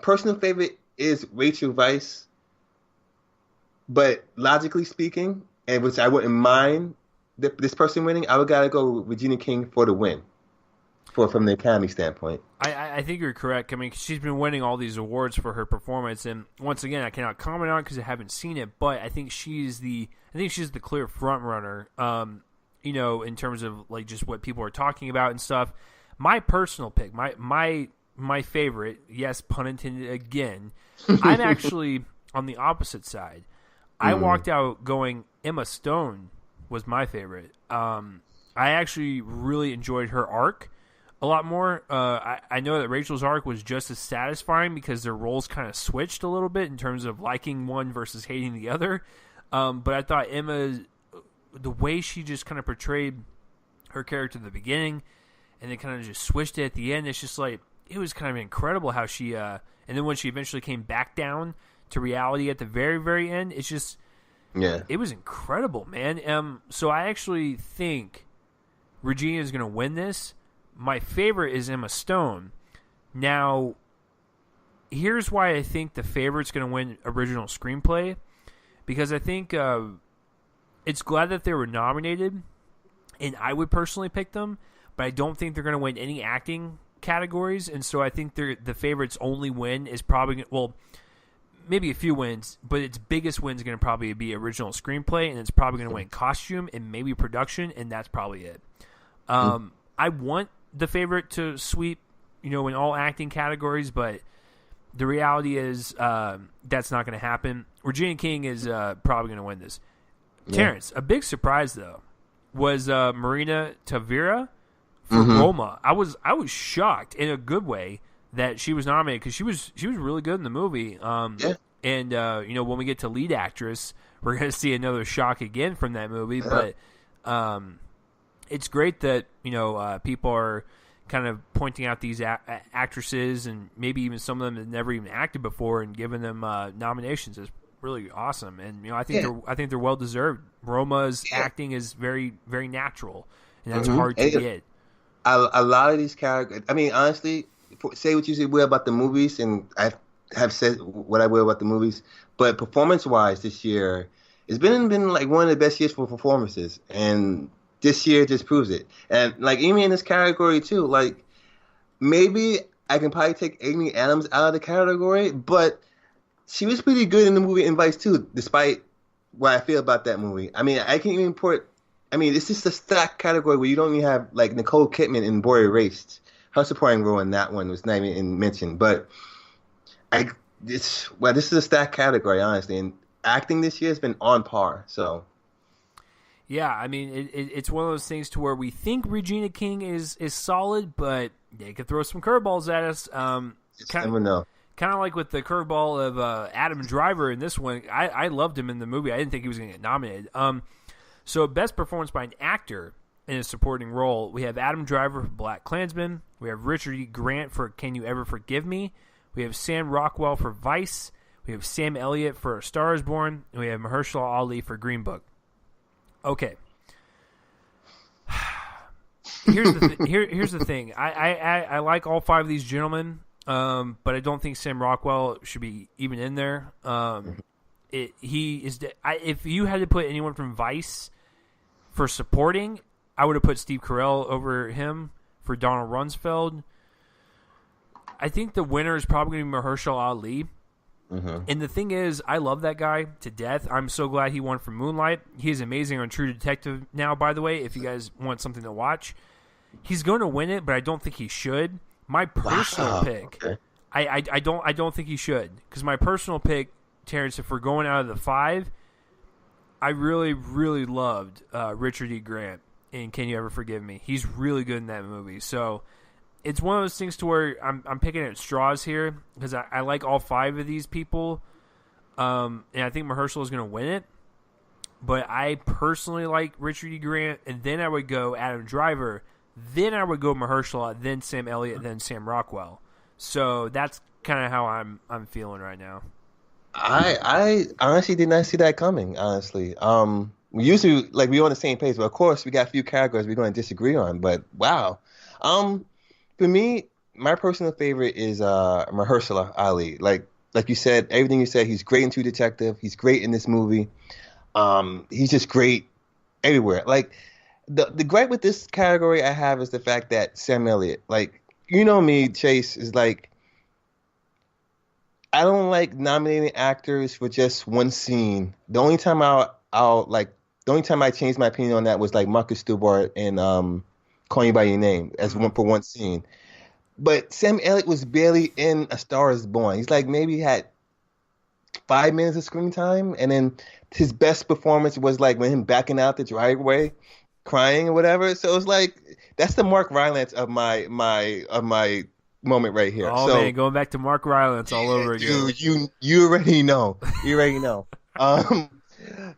personal favorite is Rachel Weisz, but logically speaking, and which I wouldn't mind this person winning, I would gotta go with Regina King for the win. from the Academy standpoint. I think you're correct. I mean, she's been winning all these awards for her performance, and once again, I cannot comment on it because I haven't seen it. But I think she's the clear front runner. In terms of like just what people are talking about and stuff. My personal pick, my favorite, yes, pun intended again. I'm actually on the opposite side. I walked out going Emma Stone was my favorite. I actually really enjoyed her arc a lot more. I know that Rachel's arc was just as satisfying because their roles kind of switched a little bit in terms of liking one versus hating the other. But I thought Emma, the way she just kind of portrayed her character at the beginning and then kind of just switched it at the end, it's just like, it was kind of incredible how she, and then when she eventually came back down to reality at the very, very end, it's just, it was incredible, man. So I actually think Regina is going to win this. My favorite is Emma Stone. Now, here's why I think the favorite's going to win original screenplay, because I think it's glad that they were nominated, and I would personally pick them, but I don't think they're going to win any acting categories, and so I think the favorite's only win is probably, well, maybe a few wins, but its biggest win is going to probably be original screenplay, and it's probably going to win costume and maybe production, and that's probably it. I want the favorite to sweep, in all acting categories, but the reality is that's not going to happen. Regina King is probably going to win this. Yeah. Terence, a big surprise though was Marina Tavira for Roma. I was shocked in a good way that she was nominated because she was really good in the movie. And when we get to lead actress, we're going to see another shock again from that movie. But it's great that people are kind of pointing out these actresses and maybe even some of them that never even acted before and giving them nominations is really awesome. And I think they're well deserved. Roma's acting is very, very natural, and that's hard to get. A lot of these characters. I mean, honestly, say what you say will about the movies, and I have said what I will about the movies. But performance-wise, this year it's been like one of the best years for performances, and this year just proves it. And like Amy in this category too. Like maybe I can probably take Amy Adams out of the category, but she was pretty good in the movie Vice too, despite what I feel about that movie. I mean, I can even put. I mean, it's just a stacked category where you don't even have like Nicole Kidman in Boy Erased. Her supporting role in that one was not even mentioned. But this is a stacked category, honestly. And acting this year has been on par. So, yeah, I mean, it's one of those things to where we think Regina King is solid, but they could throw some curveballs at us. Never know. Kind of like with the curveball of Adam Driver in this one. I loved him in the movie. I didn't think he was going to get nominated. So best performance by an actor in a supporting role, we have Adam Driver for Black Klansman. We have Richard E. Grant for Can You Ever Forgive Me? We have Sam Rockwell for Vice. We have Sam Elliott for A Star Is Born. And we have Mahershala Ali for Green Book. Okay. Here's the thing. I like all five of these gentlemen, but I don't think Sam Rockwell should be even in there. If you had to put anyone from Vice for supporting, I would have put Steve Carell over him for Donald Rumsfeld. I think the winner is probably going to be Mahershala Ali. And the thing is, I love that guy to death. I'm so glad he won for Moonlight. He is amazing on True Detective now, by the way, if you guys want something to watch. He's going to win it, but I don't think he should. My personal pick, okay. I don't think he should. Because my personal pick, Terrence, if we're going out of the five, I really, really loved Richard E. Grant in Can You Ever Forgive Me? He's really good in that movie. So it's one of those things to where I'm picking at straws here because I like all five of these people. And I think Mahershala is going to win it. But I personally like Richard E. Grant, and then I would go Adam Driver, then I would go Mahershala, then Sam Elliott, then Sam Rockwell. So that's kind of how I'm feeling right now. I honestly did not see that coming, honestly. We usually, like, we're on the same page, but of course we got a few categories we're going to disagree on, but wow. For me, my personal favorite is Mahershala Ali. Like you said, everything you said, he's great in True Detective. He's great in this movie. He's just great everywhere. Like, The gripe with this category I have is the fact that Sam Elliott, like, you know me, Chase, is like, I don't like nominating actors for just one scene. The only time I changed my opinion on that was like Marcus Stewart and Call You by Your Name as one for one scene. But Sam Elliott was barely in A Star Is Born. He's like maybe had 5 minutes of screen time, and then his best performance was like when him backing out the driveway, crying or whatever. So it's like that's the Mark Rylance of my moment right here. Oh so, man, going back to Mark Rylance all over again. Dude, you already know. You already know.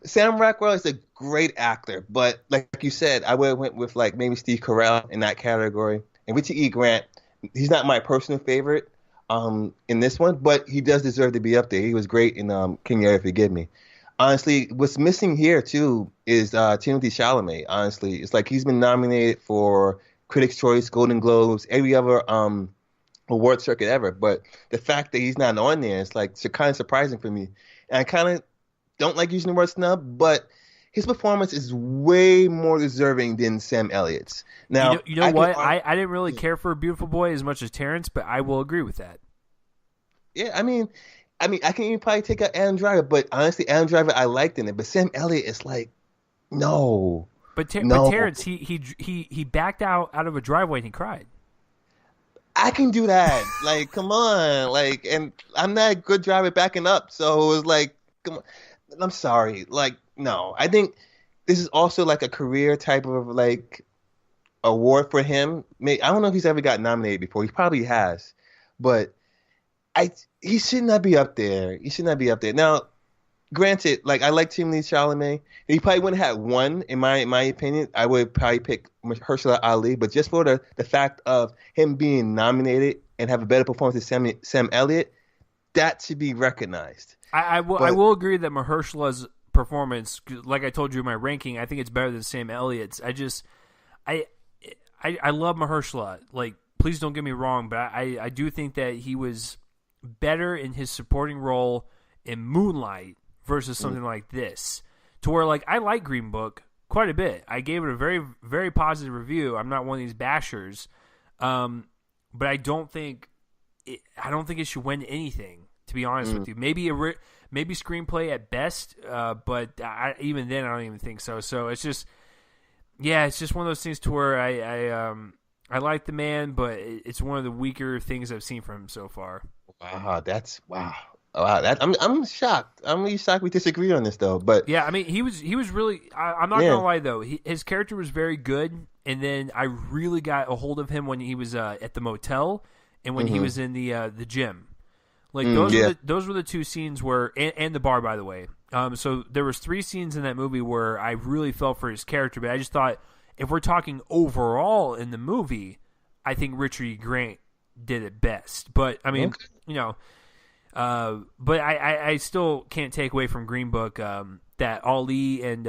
Sam Rockwell is a great actor, but like you said, I would have went with like maybe Steve Carell in that category. And Richard E. Grant, he's not my personal favorite in this one, but he does deserve to be up there. He was great in Can You Ever Forgive Me? Honestly, what's missing here too is Timothée Chalamet. Honestly, it's like he's been nominated for Critics' Choice, Golden Globes, every other award circuit ever, but the fact that he's not on there is like kind of surprising for me. And I kind of don't like using the word snub, but his performance is way more deserving than Sam Elliott's. Now, you know what? I didn't really care for Beautiful Boy as much as Terrence, but I will agree with that. Yeah, I mean, I can even probably take out Adam Driver, but honestly, Adam Driver I liked in it, but Sam Elliott is like, no. But no. Terrence, he backed out of a driveway and he cried. I can do that. Like, come on. Like, and I'm not a good driver backing up, so it was like, come on. I'm sorry. Like, no. I think this is also like a career type of like award for him. I don't know if he's ever got nominated before. He probably has, but he should not be up there. He should not be up there. Now, granted, like I like Timothée Chalamet. He probably wouldn't have won, in my opinion. I would probably pick Mahershala Ali, but just for the fact of him being nominated and have a better performance than Sam Elliott, that should be recognized. I will agree that Mahershala's performance, like I told you in my ranking, I think it's better than Sam Elliott's. I love Mahershala. Like, please don't get me wrong, but I do think that he was better in his supporting role in Moonlight versus something like this. To where, like, I like Green Book quite a bit. I gave it a very, very positive review. I'm not one of these bashers, but I don't think it should win anything. To be honest with you, maybe screenplay at best, but even then, I don't even think so. So it's just one of those things to where I like the man, but it's one of the weaker things I've seen from him so far. Wow, wow. I'm shocked. I'm really shocked we disagree on this though. But yeah, I mean, he was really. I'm not gonna lie though, his character was very good, and then I really got a hold of him when he was at the motel and when he was in the gym. Like those were the two scenes where, and the bar, by the way. So there was 3 scenes in that movie where I really felt for his character, but I just thought if we're talking overall in the movie, I think Richard E. Grant did it best. But I mean, but I still can't take away from Green Book that Ali and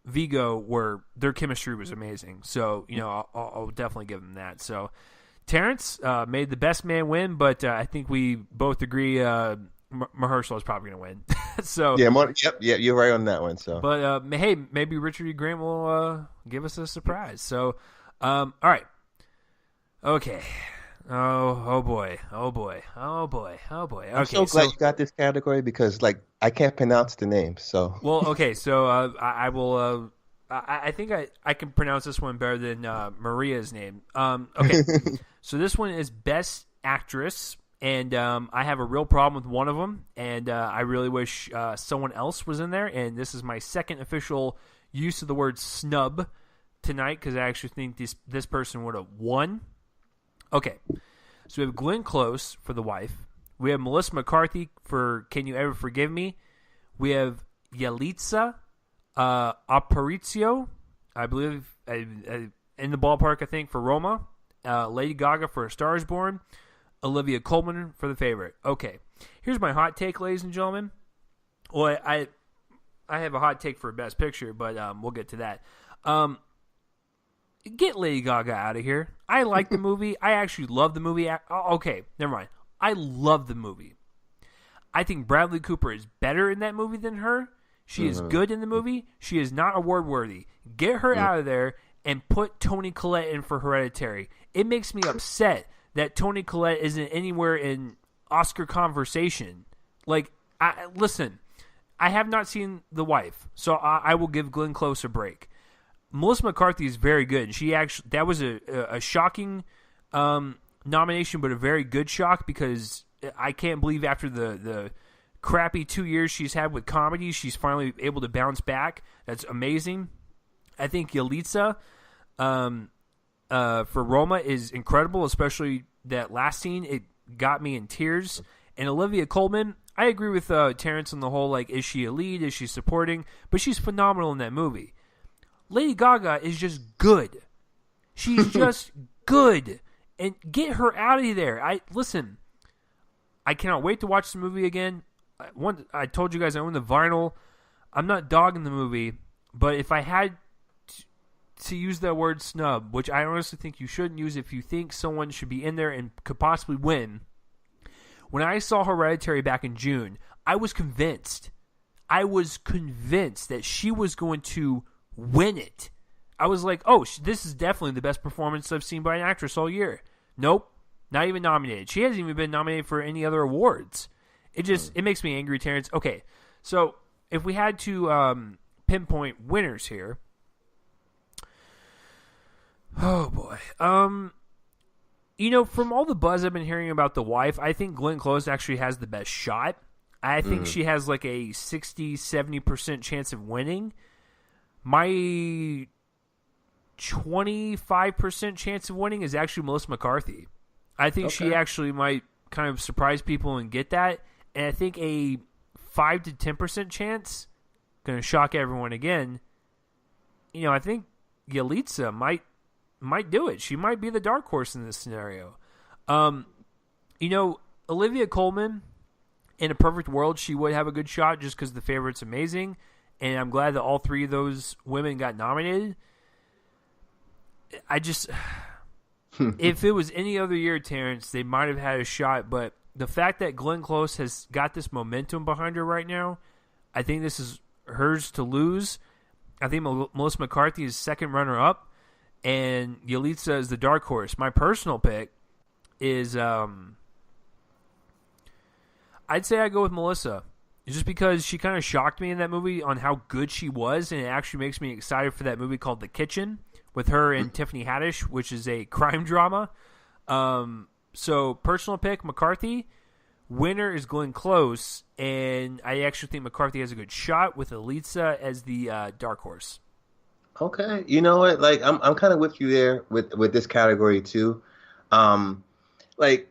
Viggo their chemistry was amazing. So I'll definitely give them that. So. Terrence made the best man win, but I think we both agree Mahershala is probably going to win. So you're right on that one. So, but hey, maybe Richard E. Grant will give us a surprise. So, all right, okay. Oh boy. Okay, I'm so glad you got this category because like I can't pronounce the name. So okay, so I will. I think I can pronounce this one better than Maria's name. Okay, so this one is Best Actress, and I have a real problem with one of them, and I really wish someone else was in there, and this is my second official use of the word snub tonight, because I actually think this person would have won. Okay, so we have Glenn Close for The Wife. We have Melissa McCarthy for Can You Ever Forgive Me? We have Yalitza Aparicio, I believe, in the ballpark, I think, for Roma. Lady Gaga for A Star Is Born. Olivia Colman for The Favorite. Okay, here's my hot take, ladies and gentlemen. Well, I have a hot take for Best Picture, but we'll get to that. Get Lady Gaga out of here. I like the movie. I actually love the movie. Okay, never mind. I love the movie. I think Bradley Cooper is better in that movie than her. She is good in the movie. She is not award worthy. Get her out of there and put Toni Collette in for Hereditary. It makes me upset that Toni Collette isn't anywhere in Oscar conversation. Like, listen, I have not seen The Wife, so I will give Glenn Close a break. Melissa McCarthy is very good. That was a shocking nomination, but a very good shock, because I can't believe after the crappy 2 years she's had with comedy, she's finally able to bounce back. That's amazing. I think Yalitza for Roma is incredible, especially that last scene. It got me in tears. And Olivia Colman, I agree with Terence on the whole, like, is she a lead? Is she supporting? But she's phenomenal in that movie. Lady Gaga is just good. She's just good. And get her out of there. Listen, I cannot wait to watch the movie again. I told you guys I own the vinyl. I'm not dogging the movie, but if I had to use that word snub, which I honestly think you shouldn't use if you think someone should be in there and could possibly win. When I saw Hereditary back in June, I was convinced. That she was going to win it. I was like, oh, this is definitely the best performance I've seen by an actress all year. Nope, not even nominated. She hasn't even been nominated for any other awards. It makes me angry, Terrence. Okay, so if we had to pinpoint winners here, oh boy, from all the buzz I've been hearing about The Wife, I think Glenn Close actually has the best shot. I think she has like a 60-70% chance of winning. My 25% chance of winning is actually Melissa McCarthy. I think she actually might kind of surprise people and get that. And I think a 5 to 10% chance, going to shock everyone again. I think Yalitza might do it. She might be the dark horse in this scenario. Olivia Colman, in a perfect world, she would have a good shot just because the favorite's amazing. And I'm glad that all three of those women got nominated. If it was any other year, Terrence, they might have had a shot. But the fact that Glenn Close has got this momentum behind her right now, I think this is hers to lose. I think Melissa McCarthy is second runner-up, and Yalitza is the dark horse. My personal pick is, I'd say I go with Melissa. Just because she kind of shocked me in that movie on how good she was, and it actually makes me excited for that movie called The Kitchen with her and Tiffany Haddish, which is a crime drama. So, personal pick, McCarthy. Winner is Glenn Close, and I actually think McCarthy has a good shot with Yalitza as the dark horse. Okay, you know what? Like, I'm kind of with you there with this category too. Like,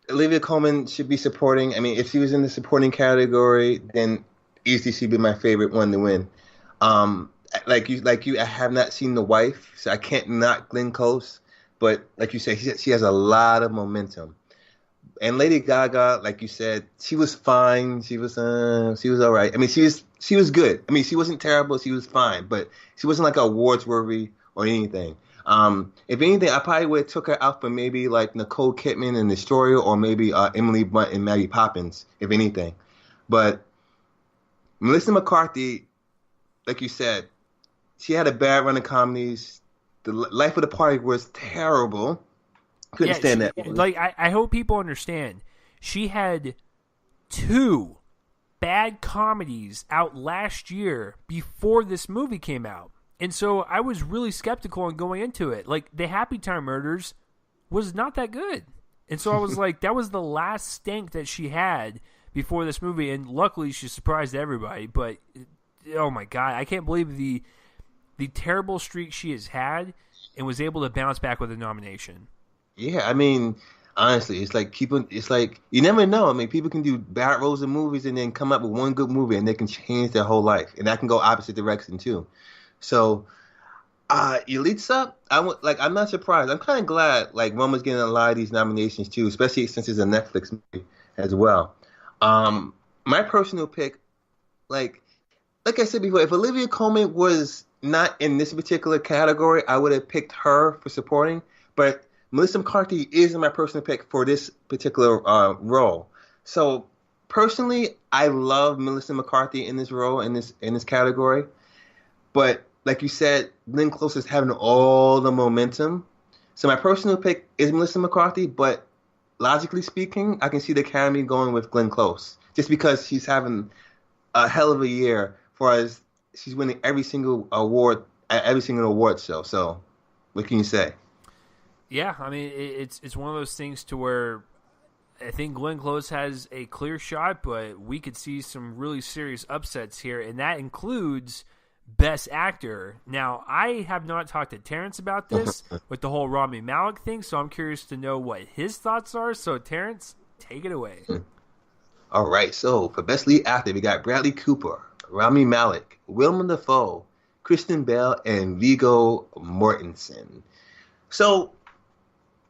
Olivia Colman should be supporting. I mean, if she was in the supporting category, then easily she'd be my favorite one to win. Like you, I have not seen The Wife, so I can't knock Glenn Close. But like you said, she has a lot of momentum. And Lady Gaga, like you said, she was fine. She was all right. I mean, she was good. I mean, she wasn't terrible. She was fine, but she wasn't like awards worthy or anything. If anything, I probably would have took her out for maybe like Nicole Kidman in Destroyer, or maybe Emily Blunt and Mary Poppins, if anything. But Melissa McCarthy, like you said, she had a bad run of comedies. The Life of the Party was terrible. Couldn't stand that one. Like, I hope people understand. She had 2 bad comedies out last year before this movie came out. And so I was really skeptical on going into it. Like, The Happy Time Murders was not that good. And so I was like, that was the last stink that she had before this movie. And luckily, she surprised everybody. But, oh my God, I can't believe the terrible streak she has had and was able to bounce back with a nomination. Yeah, I mean, honestly, it's like you never know. I mean, people can do bad roles of movies and then come up with one good movie and they can change their whole life. And that can go opposite direction too. So, Yalitza, I'm not surprised. I'm kind of glad like Roma's getting a lot of these nominations too, especially since it's a Netflix movie as well. My personal pick, like I said before, if Olivia Colman was not in this particular category, I would have picked her for supporting. But Melissa McCarthy is my personal pick for this particular role. So personally, I love Melissa McCarthy in this role, in this category. But like you said, Glenn Close is having all the momentum. So my personal pick is Melissa McCarthy, but logically speaking, I can see the Academy going with Glenn Close just because she's having a hell of a year for as she's winning every single award at every single award show. So what can you say? Yeah, I mean it's one of those things to where I think Glenn Close has a clear shot, but we could see some really serious upsets here, and that includes Best Actor. Now, I have not talked to Terence about this with the whole Rami Malek thing, so I'm curious to know what his thoughts are. So, Terence, take it away. All right, so for Best Lead Actor, we got Bradley Cooper, Rami Malek, Willem Dafoe, Kristen Bell, and Viggo Mortensen. So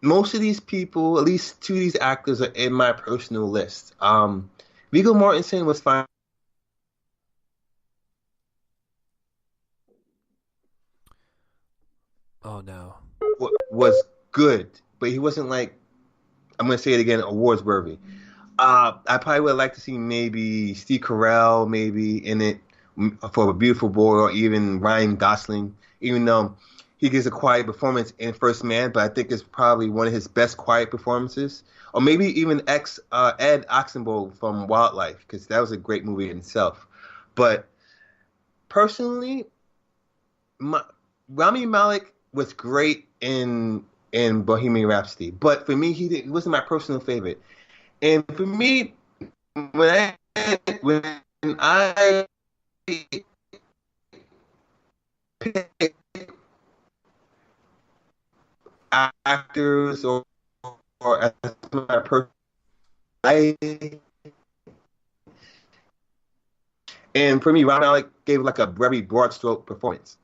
most of these people, at least two of these actors, are in my personal list. Viggo Mortensen was fine. Oh, no. Was good, but he wasn't like, I'm going to say it again, awards worthy. I probably would like to see maybe Steve Carell maybe in it for A Beautiful Boy, or even Ryan Gosling, even though he gives a quiet performance in First Man, but I think it's probably one of his best quiet performances. Or maybe even Ed Oxenbould from Wildlife, because that was a great movie in itself. But personally, Rami Malek was great in Bohemian Rhapsody, but for me, he wasn't my personal favorite. And for me, when I pick actors or as my person, and for me, Rami Malek gave like a very broad stroke performance.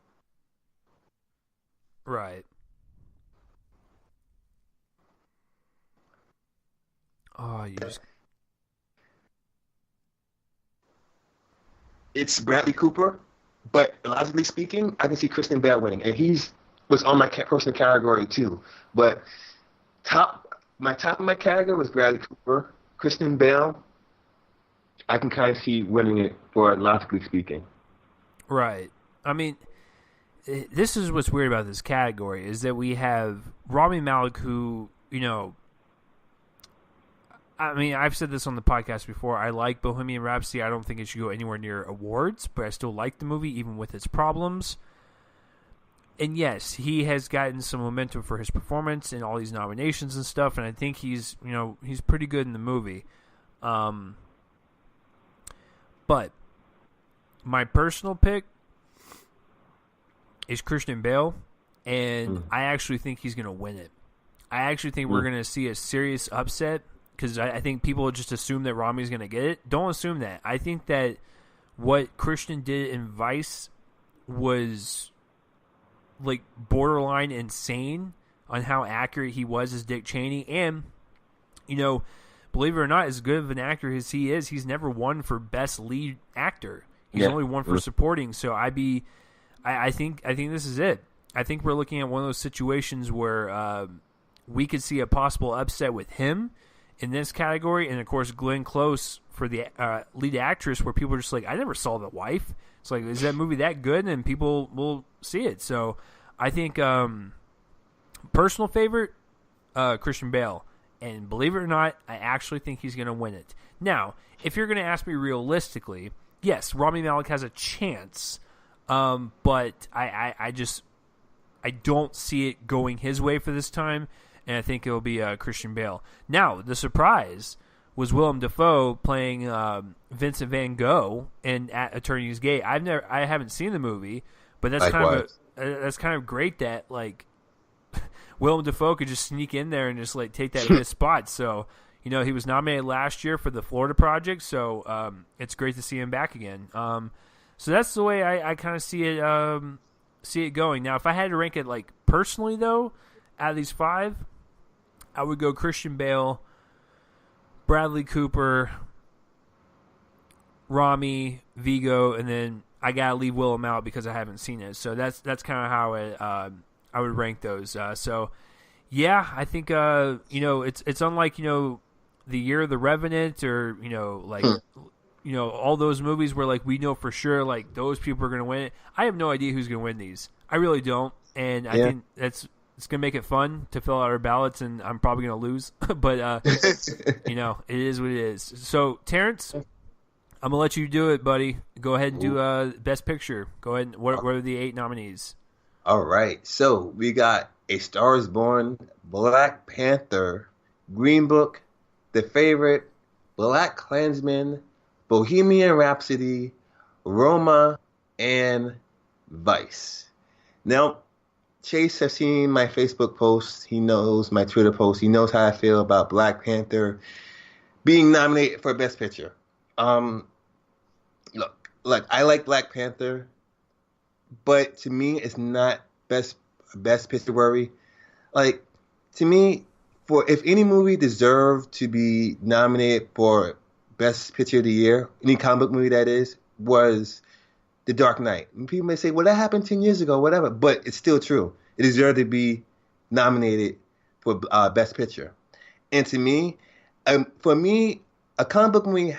Right. Oh, you just... It's Bradley Cooper, but logically speaking, I can see Kristen Bell winning, and he's was on my personal category too. But top of my category was Bradley Cooper. Kristen Bell, I can kind of see winning it for logically speaking. Right. I mean, this is what's weird about this category is that we have Rami Malek, who, you know, I mean, I've said this on the podcast before. I like Bohemian Rhapsody. I don't think it should go anywhere near awards, but I still like the movie, even with its problems. And yes, he has gotten some momentum for his performance and all these nominations and stuff, and I think he's pretty good in the movie. But my personal pick is Christian Bale, and I actually think he's going to win it. I actually think we're going to see a serious upset, because I think people just assume that Rami's going to get it. Don't assume that. I think that what Christian did in Vice was like borderline insane on how accurate he was as Dick Cheney. And, you know, believe it or not, as good of an actor as he is, he's never won for Best Lead Actor. He's only won for supporting. So I think this is it. I think we're looking at one of those situations where we could see a possible upset with him in this category, and of course Glenn Close for the lead actress, where people are just like, I never saw The Wife. It's like, is that movie that good? And people will see it. So I think personal favorite, Christian Bale, and believe it or not, I actually think he's going to win it. Now, if you're going to ask me realistically, yes, Rami Malek has a chance, but I don't see it going his way for this time. And I think it will be Christian Bale. Now, the surprise was Willem Dafoe playing Vincent Van Gogh in At Eternity's Gate. I haven't seen the movie, but that's kind of great that like Willem Dafoe could just sneak in there and just like take that fifth spot. So, you know, he was nominated last year for the Florida Project, so it's great to see him back again. So that's the way I kind of see it going. Now, if I had to rank it like personally though, out of these five, I would go Christian Bale, Bradley Cooper, Rami, Viggo, and then I gotta leave Willem out because I haven't seen it. So that's kind of how I would rank those. So yeah, I think it's unlike the Year of the Revenant or like all those movies where like we know for sure like those people are going to win it. I have no idea who's going to win these. I really don't, and I think it's going to make it fun to fill out our ballots, and I'm probably going to lose, but it is what it is. So Terrence, I'm gonna let you do it, buddy. Go ahead and do Best Picture. Go ahead. What are the 8 nominees? All right. So we got A Star Is Born, Black Panther, Green Book, The Favorite, Black Klansman, Bohemian Rhapsody, Roma, and Vice. Now, Chase has seen my Facebook posts. He knows my Twitter posts. He knows how I feel about Black Panther being nominated for Best Picture. Look, I like Black Panther, but to me, it's not best picture worthy. Like, to me, if any movie deserved to be nominated for Best Picture of the Year, any comic book movie that is, was The Dark Knight. And people may say, well, that happened 10 years ago, whatever, but it's still true. It deserved to be nominated for Best Picture. And to me, for me, a comic book movie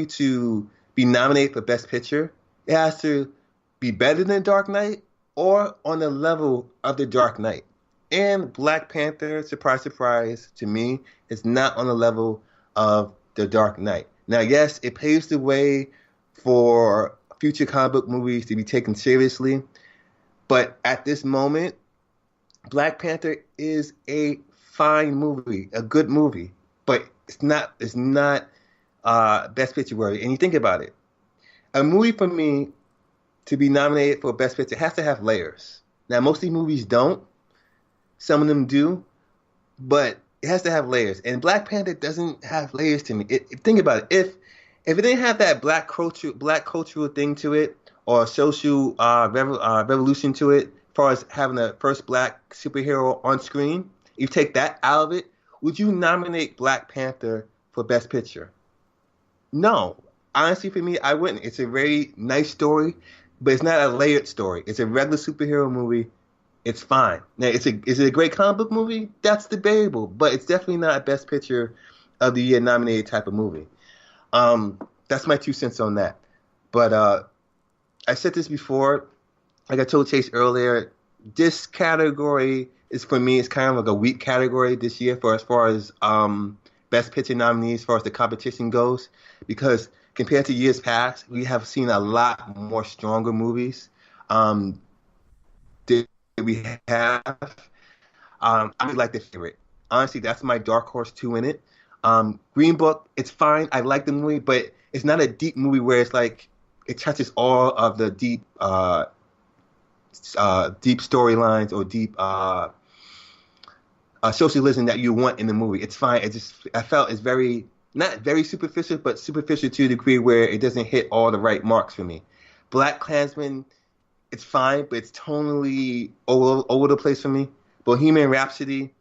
to be nominated for Best Picture, it has to be better than Dark Knight or on the level of The Dark Knight. And Black Panther, surprise, surprise, to me, is not on the level of The Dark Knight. Now, yes, it paves the way for future comic book movies to be taken seriously, but at this moment, Black Panther is a fine movie, a good movie, but it's not Best Picture worthy. And you think about it, a movie for me to be nominated for Best Picture has to have layers. Now, most of these movies don't. Some of them do, but it has to have layers. And Black Panther doesn't have layers to me. Think about it. If it didn't have that black cultural thing to it, or social revolution to it, as far as having the first black superhero on screen, you take that out of it, would you nominate Black Panther for Best Picture? No. Honestly, for me, I wouldn't. It's a very nice story, but it's not a layered story. It's a regular superhero movie. It's fine. Now, is it a great comic book movie? That's debatable, but it's definitely not a Best Picture of the Year nominated type of movie. That's my 2 cents on that. But I said this before, like I told Chase earlier, this category is, for me, it's kind of like a weak category this year as far as Best Picture nominees, as far as the competition goes, because compared to years past, we have seen a lot more stronger movies than we have. I would like The Favorite. Honestly, that's my dark horse too in it. Green Book, it's fine. I like the movie, but it's not a deep movie where it's like it touches all of the deep storylines or deep socialism that you want in the movie. It's fine. I felt it's not very superficial, but superficial to a degree where it doesn't hit all the right marks for me. Black Klansman, it's fine, but it's tonally over the place for me. Bohemian Rhapsody,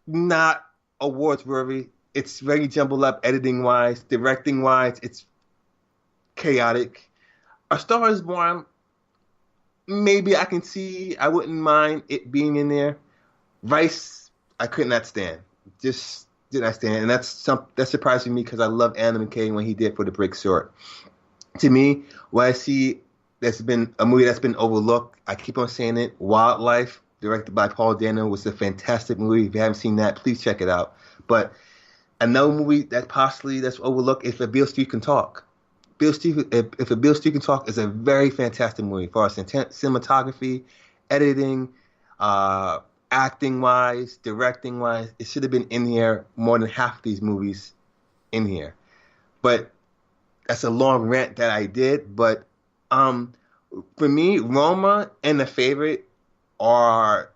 not awards worthy. It's very jumbled up, editing wise, directing wise. It's chaotic. A Star Is Born, maybe I wouldn't mind it being in there. Vice, I could not stand. Just did not stand, and that's surprising me because I love Adam McKay when he did For the Break Short. To me, what I see that's been a movie that's been overlooked, I keep on saying it, Wildlife, directed by Paul Dano, was a fantastic movie. If you haven't seen that, please check it out. But another movie that's overlooked is If Beale Street Can Talk. If a Beale Street Can Talk is a very fantastic movie as far as cinematography, editing, acting wise, directing wise. It should have been in here, more than half of these movies in here. But that's a long rant that I did. But for me, Roma and The Favorite are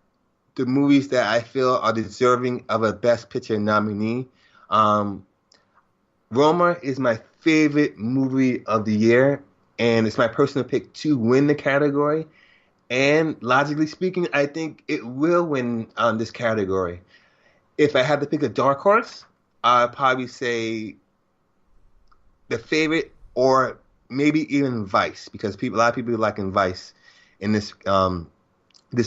the movies that I feel are deserving of a Best Picture nominee. Roma is my favorite movie of the year, and it's my personal pick to win the category. And logically speaking, I think it will win this category. If I had to pick a dark horse, I'd probably say The Favorite, or maybe even Vice, because a lot of people are liking Vice in this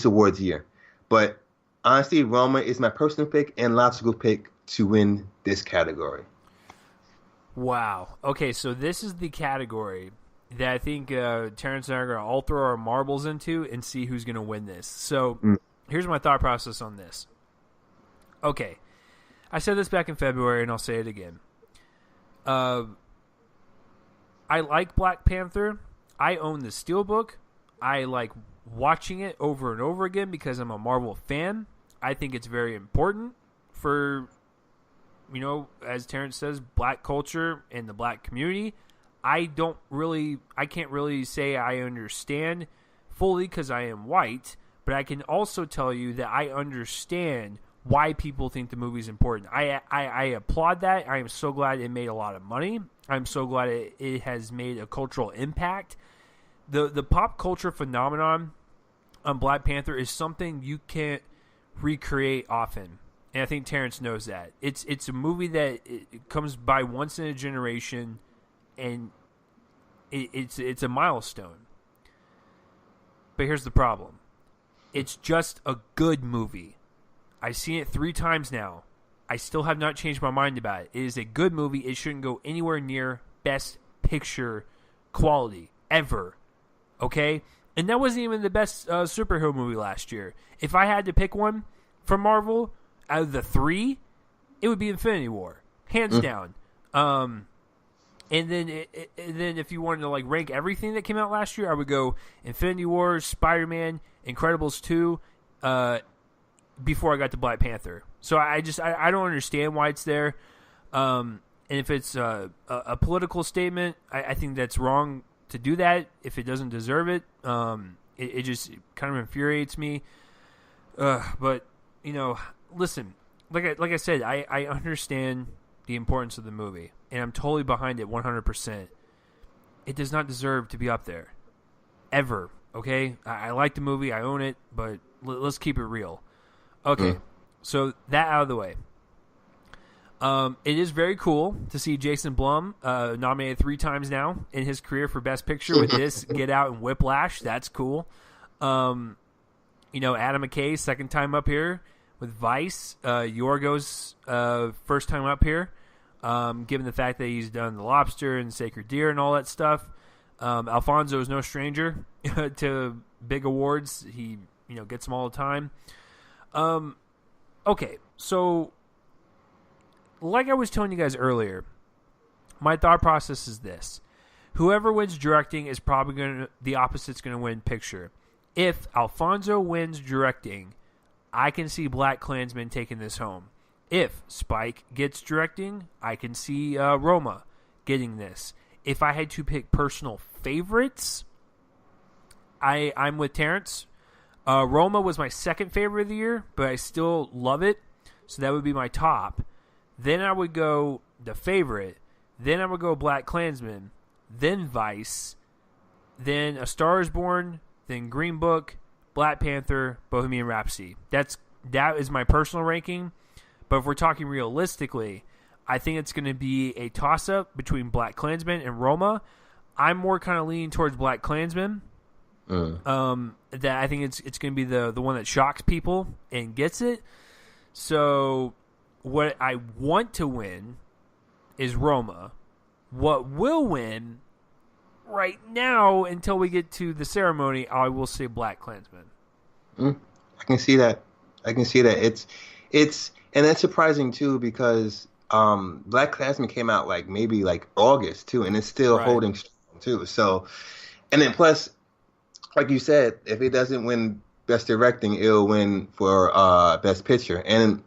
awards year. But honestly, Roma is my personal pick and logical pick to win this category. Wow. Okay, so this is the category that I think Terrence and I are going to all throw our marbles into and see who's going to win this. So here's my thought process on this. Okay, I said this back in February, and I'll say it again. I like Black Panther. I own the Steelbook. I like watching it over and over again because I'm a Marvel fan. I think it's very important for, as Terrence says, black culture and the black community. I can't really say I understand fully because I am white, but I can also tell you that I understand why people think the movie is important. I applaud that. I am so glad it made a lot of money. I'm so glad it has made a cultural impact. The pop culture phenomenon on Black Panther is something you can't recreate often. And I think Terrence knows that. It's a movie that it comes by once in a generation, and it's a milestone. But here's the problem. It's just a good movie. I've seen it 3 times now. I still have not changed my mind about it. It is a good movie. It shouldn't go anywhere near Best Picture quality ever. Okay? And that wasn't even the best superhero movie last year. If I had to pick one from Marvel out of the 3, it would be Infinity War, hands down. And then if you wanted to rank everything that came out last year, I would go Infinity War, Spider-Man, Incredibles 2, before I got to Black Panther. So I don't understand why it's there. And if it's a political statement, I think that's wrong to do that if it doesn't deserve it. It just kind of infuriates me. But listen, like I said, I understand the importance of the movie, and I'm totally behind it 100%. It does not deserve to be up there ever. Okay, I like the movie, I own it, but let's keep it real. Okay, so that out of the way. It is very cool to see Jason Blum nominated 3 times now in his career for Best Picture with this, Get Out, and Whiplash. That's cool. Adam McKay, second time up here with Vice. Yorgos, first time up here, given the fact that he's done The Lobster and Sacred Deer and all that stuff. Alfonso is no stranger to big awards. He gets them all the time. Okay, so like I was telling you guys earlier, my thought process is this. Whoever wins directing is probably the opposite's going to win picture. If Alfonso wins directing, I can see BlacKkKlansman taking this home. If Spike gets directing, I can see Roma getting this. If I had to pick personal favorites, I'm with Terrence. Roma was my second favorite of the year, but I still love it. So that would be my top. Then I would go The Favorite. Then I would go BlacKkKlansman. Then Vice. Then A Star Is Born. Then Green Book. Black Panther. Bohemian Rhapsody. That is my personal ranking. But if we're talking realistically, I think it's going to be a toss-up between BlacKkKlansman and Roma. I'm more kind of leaning towards BlacKkKlansman. That I think it's going to be the one that shocks people and gets it. So what I want to win is Roma. What will win right now until we get to the ceremony, I will say BlacKkKlansman. I can see that. It's and that's surprising too because BlacKkKlansman came out maybe August too, and it's still holding strong too. So, and then plus, like you said, if it doesn't win Best Directing, it'll win for Best Picture. And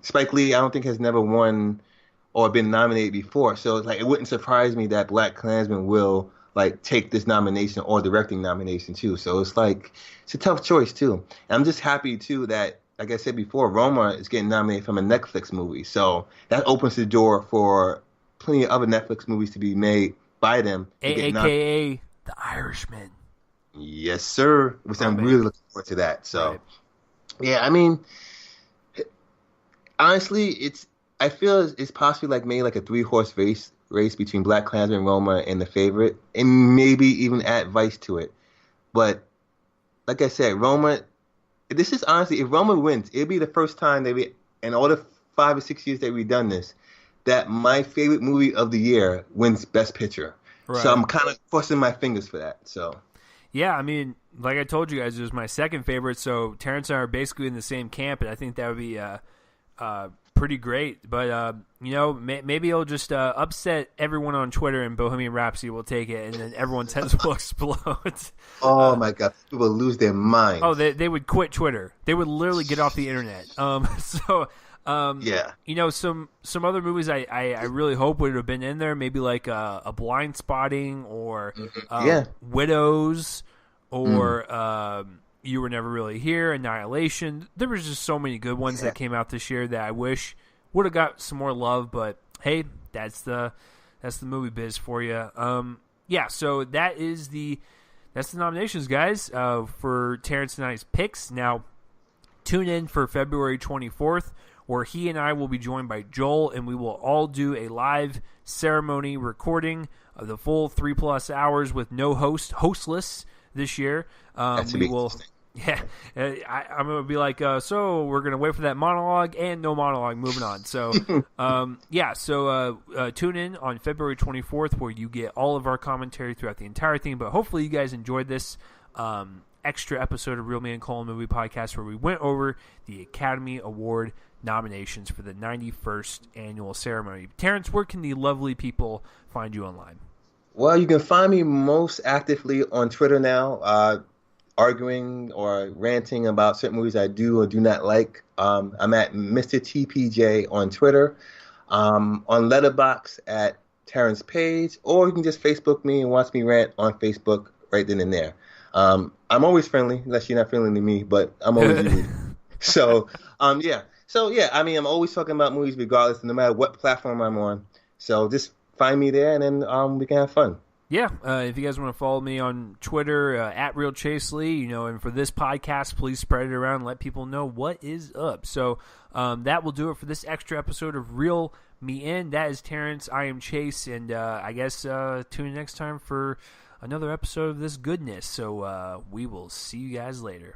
Spike Lee, I don't think has never won or been nominated before. So it wouldn't surprise me that BlacKkKlansman will take this nomination or directing nomination too. So it's a tough choice too. And I'm just happy too that, like I said before, Roma is getting nominated from a Netflix movie. So that opens the door for plenty of other Netflix movies to be made by them. AKA The Irishman. Yes, sir. Which I'm really looking forward to that. So, yeah, I mean, honestly, I feel it's possibly maybe a 3-horse race between BlacKkKlansman, Roma, and The Favorite, and maybe even add Vice to it. But like I said, Roma. This is honestly, if Roma wins, it'll be the first time in all the 5 or 6 years that we've done this, that my favorite movie of the year wins Best Picture. Right. So I'm kind of crossing my fingers for that. So. Yeah, I mean, like I told you guys, it was my second favorite. So Terrence and I are basically in the same camp, and I think that would be pretty great. But maybe it'll just upset everyone on Twitter, and Bohemian Rhapsody will take it, and then everyone's heads will explode. Oh my God, people will lose their minds. Oh, they would quit Twitter. They would literally get off the internet. Yeah. Some other movies I really hope would have been in there, maybe like a Blind Spotting or Widows or You Were Never Really Here, Annihilation. There was just so many good ones that came out this year that I wish would have got some more love, but hey, that's the movie biz for you. So that's the nominations, guys, for Terrence and I's picks. Now, tune in for February 24th, where he and I will be joined by Joel, and we will all do a live ceremony recording of the full 3+ hours with no hostless this year. We will, I'm going to be like, so we're going to wait for that monologue and no monologue. Moving on. So, tune in on February 24th, where you get all of our commentary throughout the entire thing. But hopefully, you guys enjoyed this extra episode of Real Man Calling Movie Podcast, where we went over the Academy Award nominations for the 91st annual ceremony. Terrence, where can the lovely people find you online? Well, you can find me most actively on Twitter now, arguing or ranting about certain movies I do or do not like. I'm at Mr. TPJ on Twitter, on Letterboxd at Terence Page, or you can just Facebook me and watch me rant on Facebook right then and there. I'm always friendly, unless you're not friendly to me, but I'm always you. So, I mean, I'm always talking about movies regardless, no matter what platform I'm on. So just find me there, and then we can have fun. Yeah, if you guys want to follow me on Twitter, at Real Chase Lee, and for this podcast, please spread it around and let people know what is up. So that will do it for this extra episode of Reel Me In. That is Terrence. I am Chase, and I guess tune in next time for another episode of this goodness. So we will see you guys later.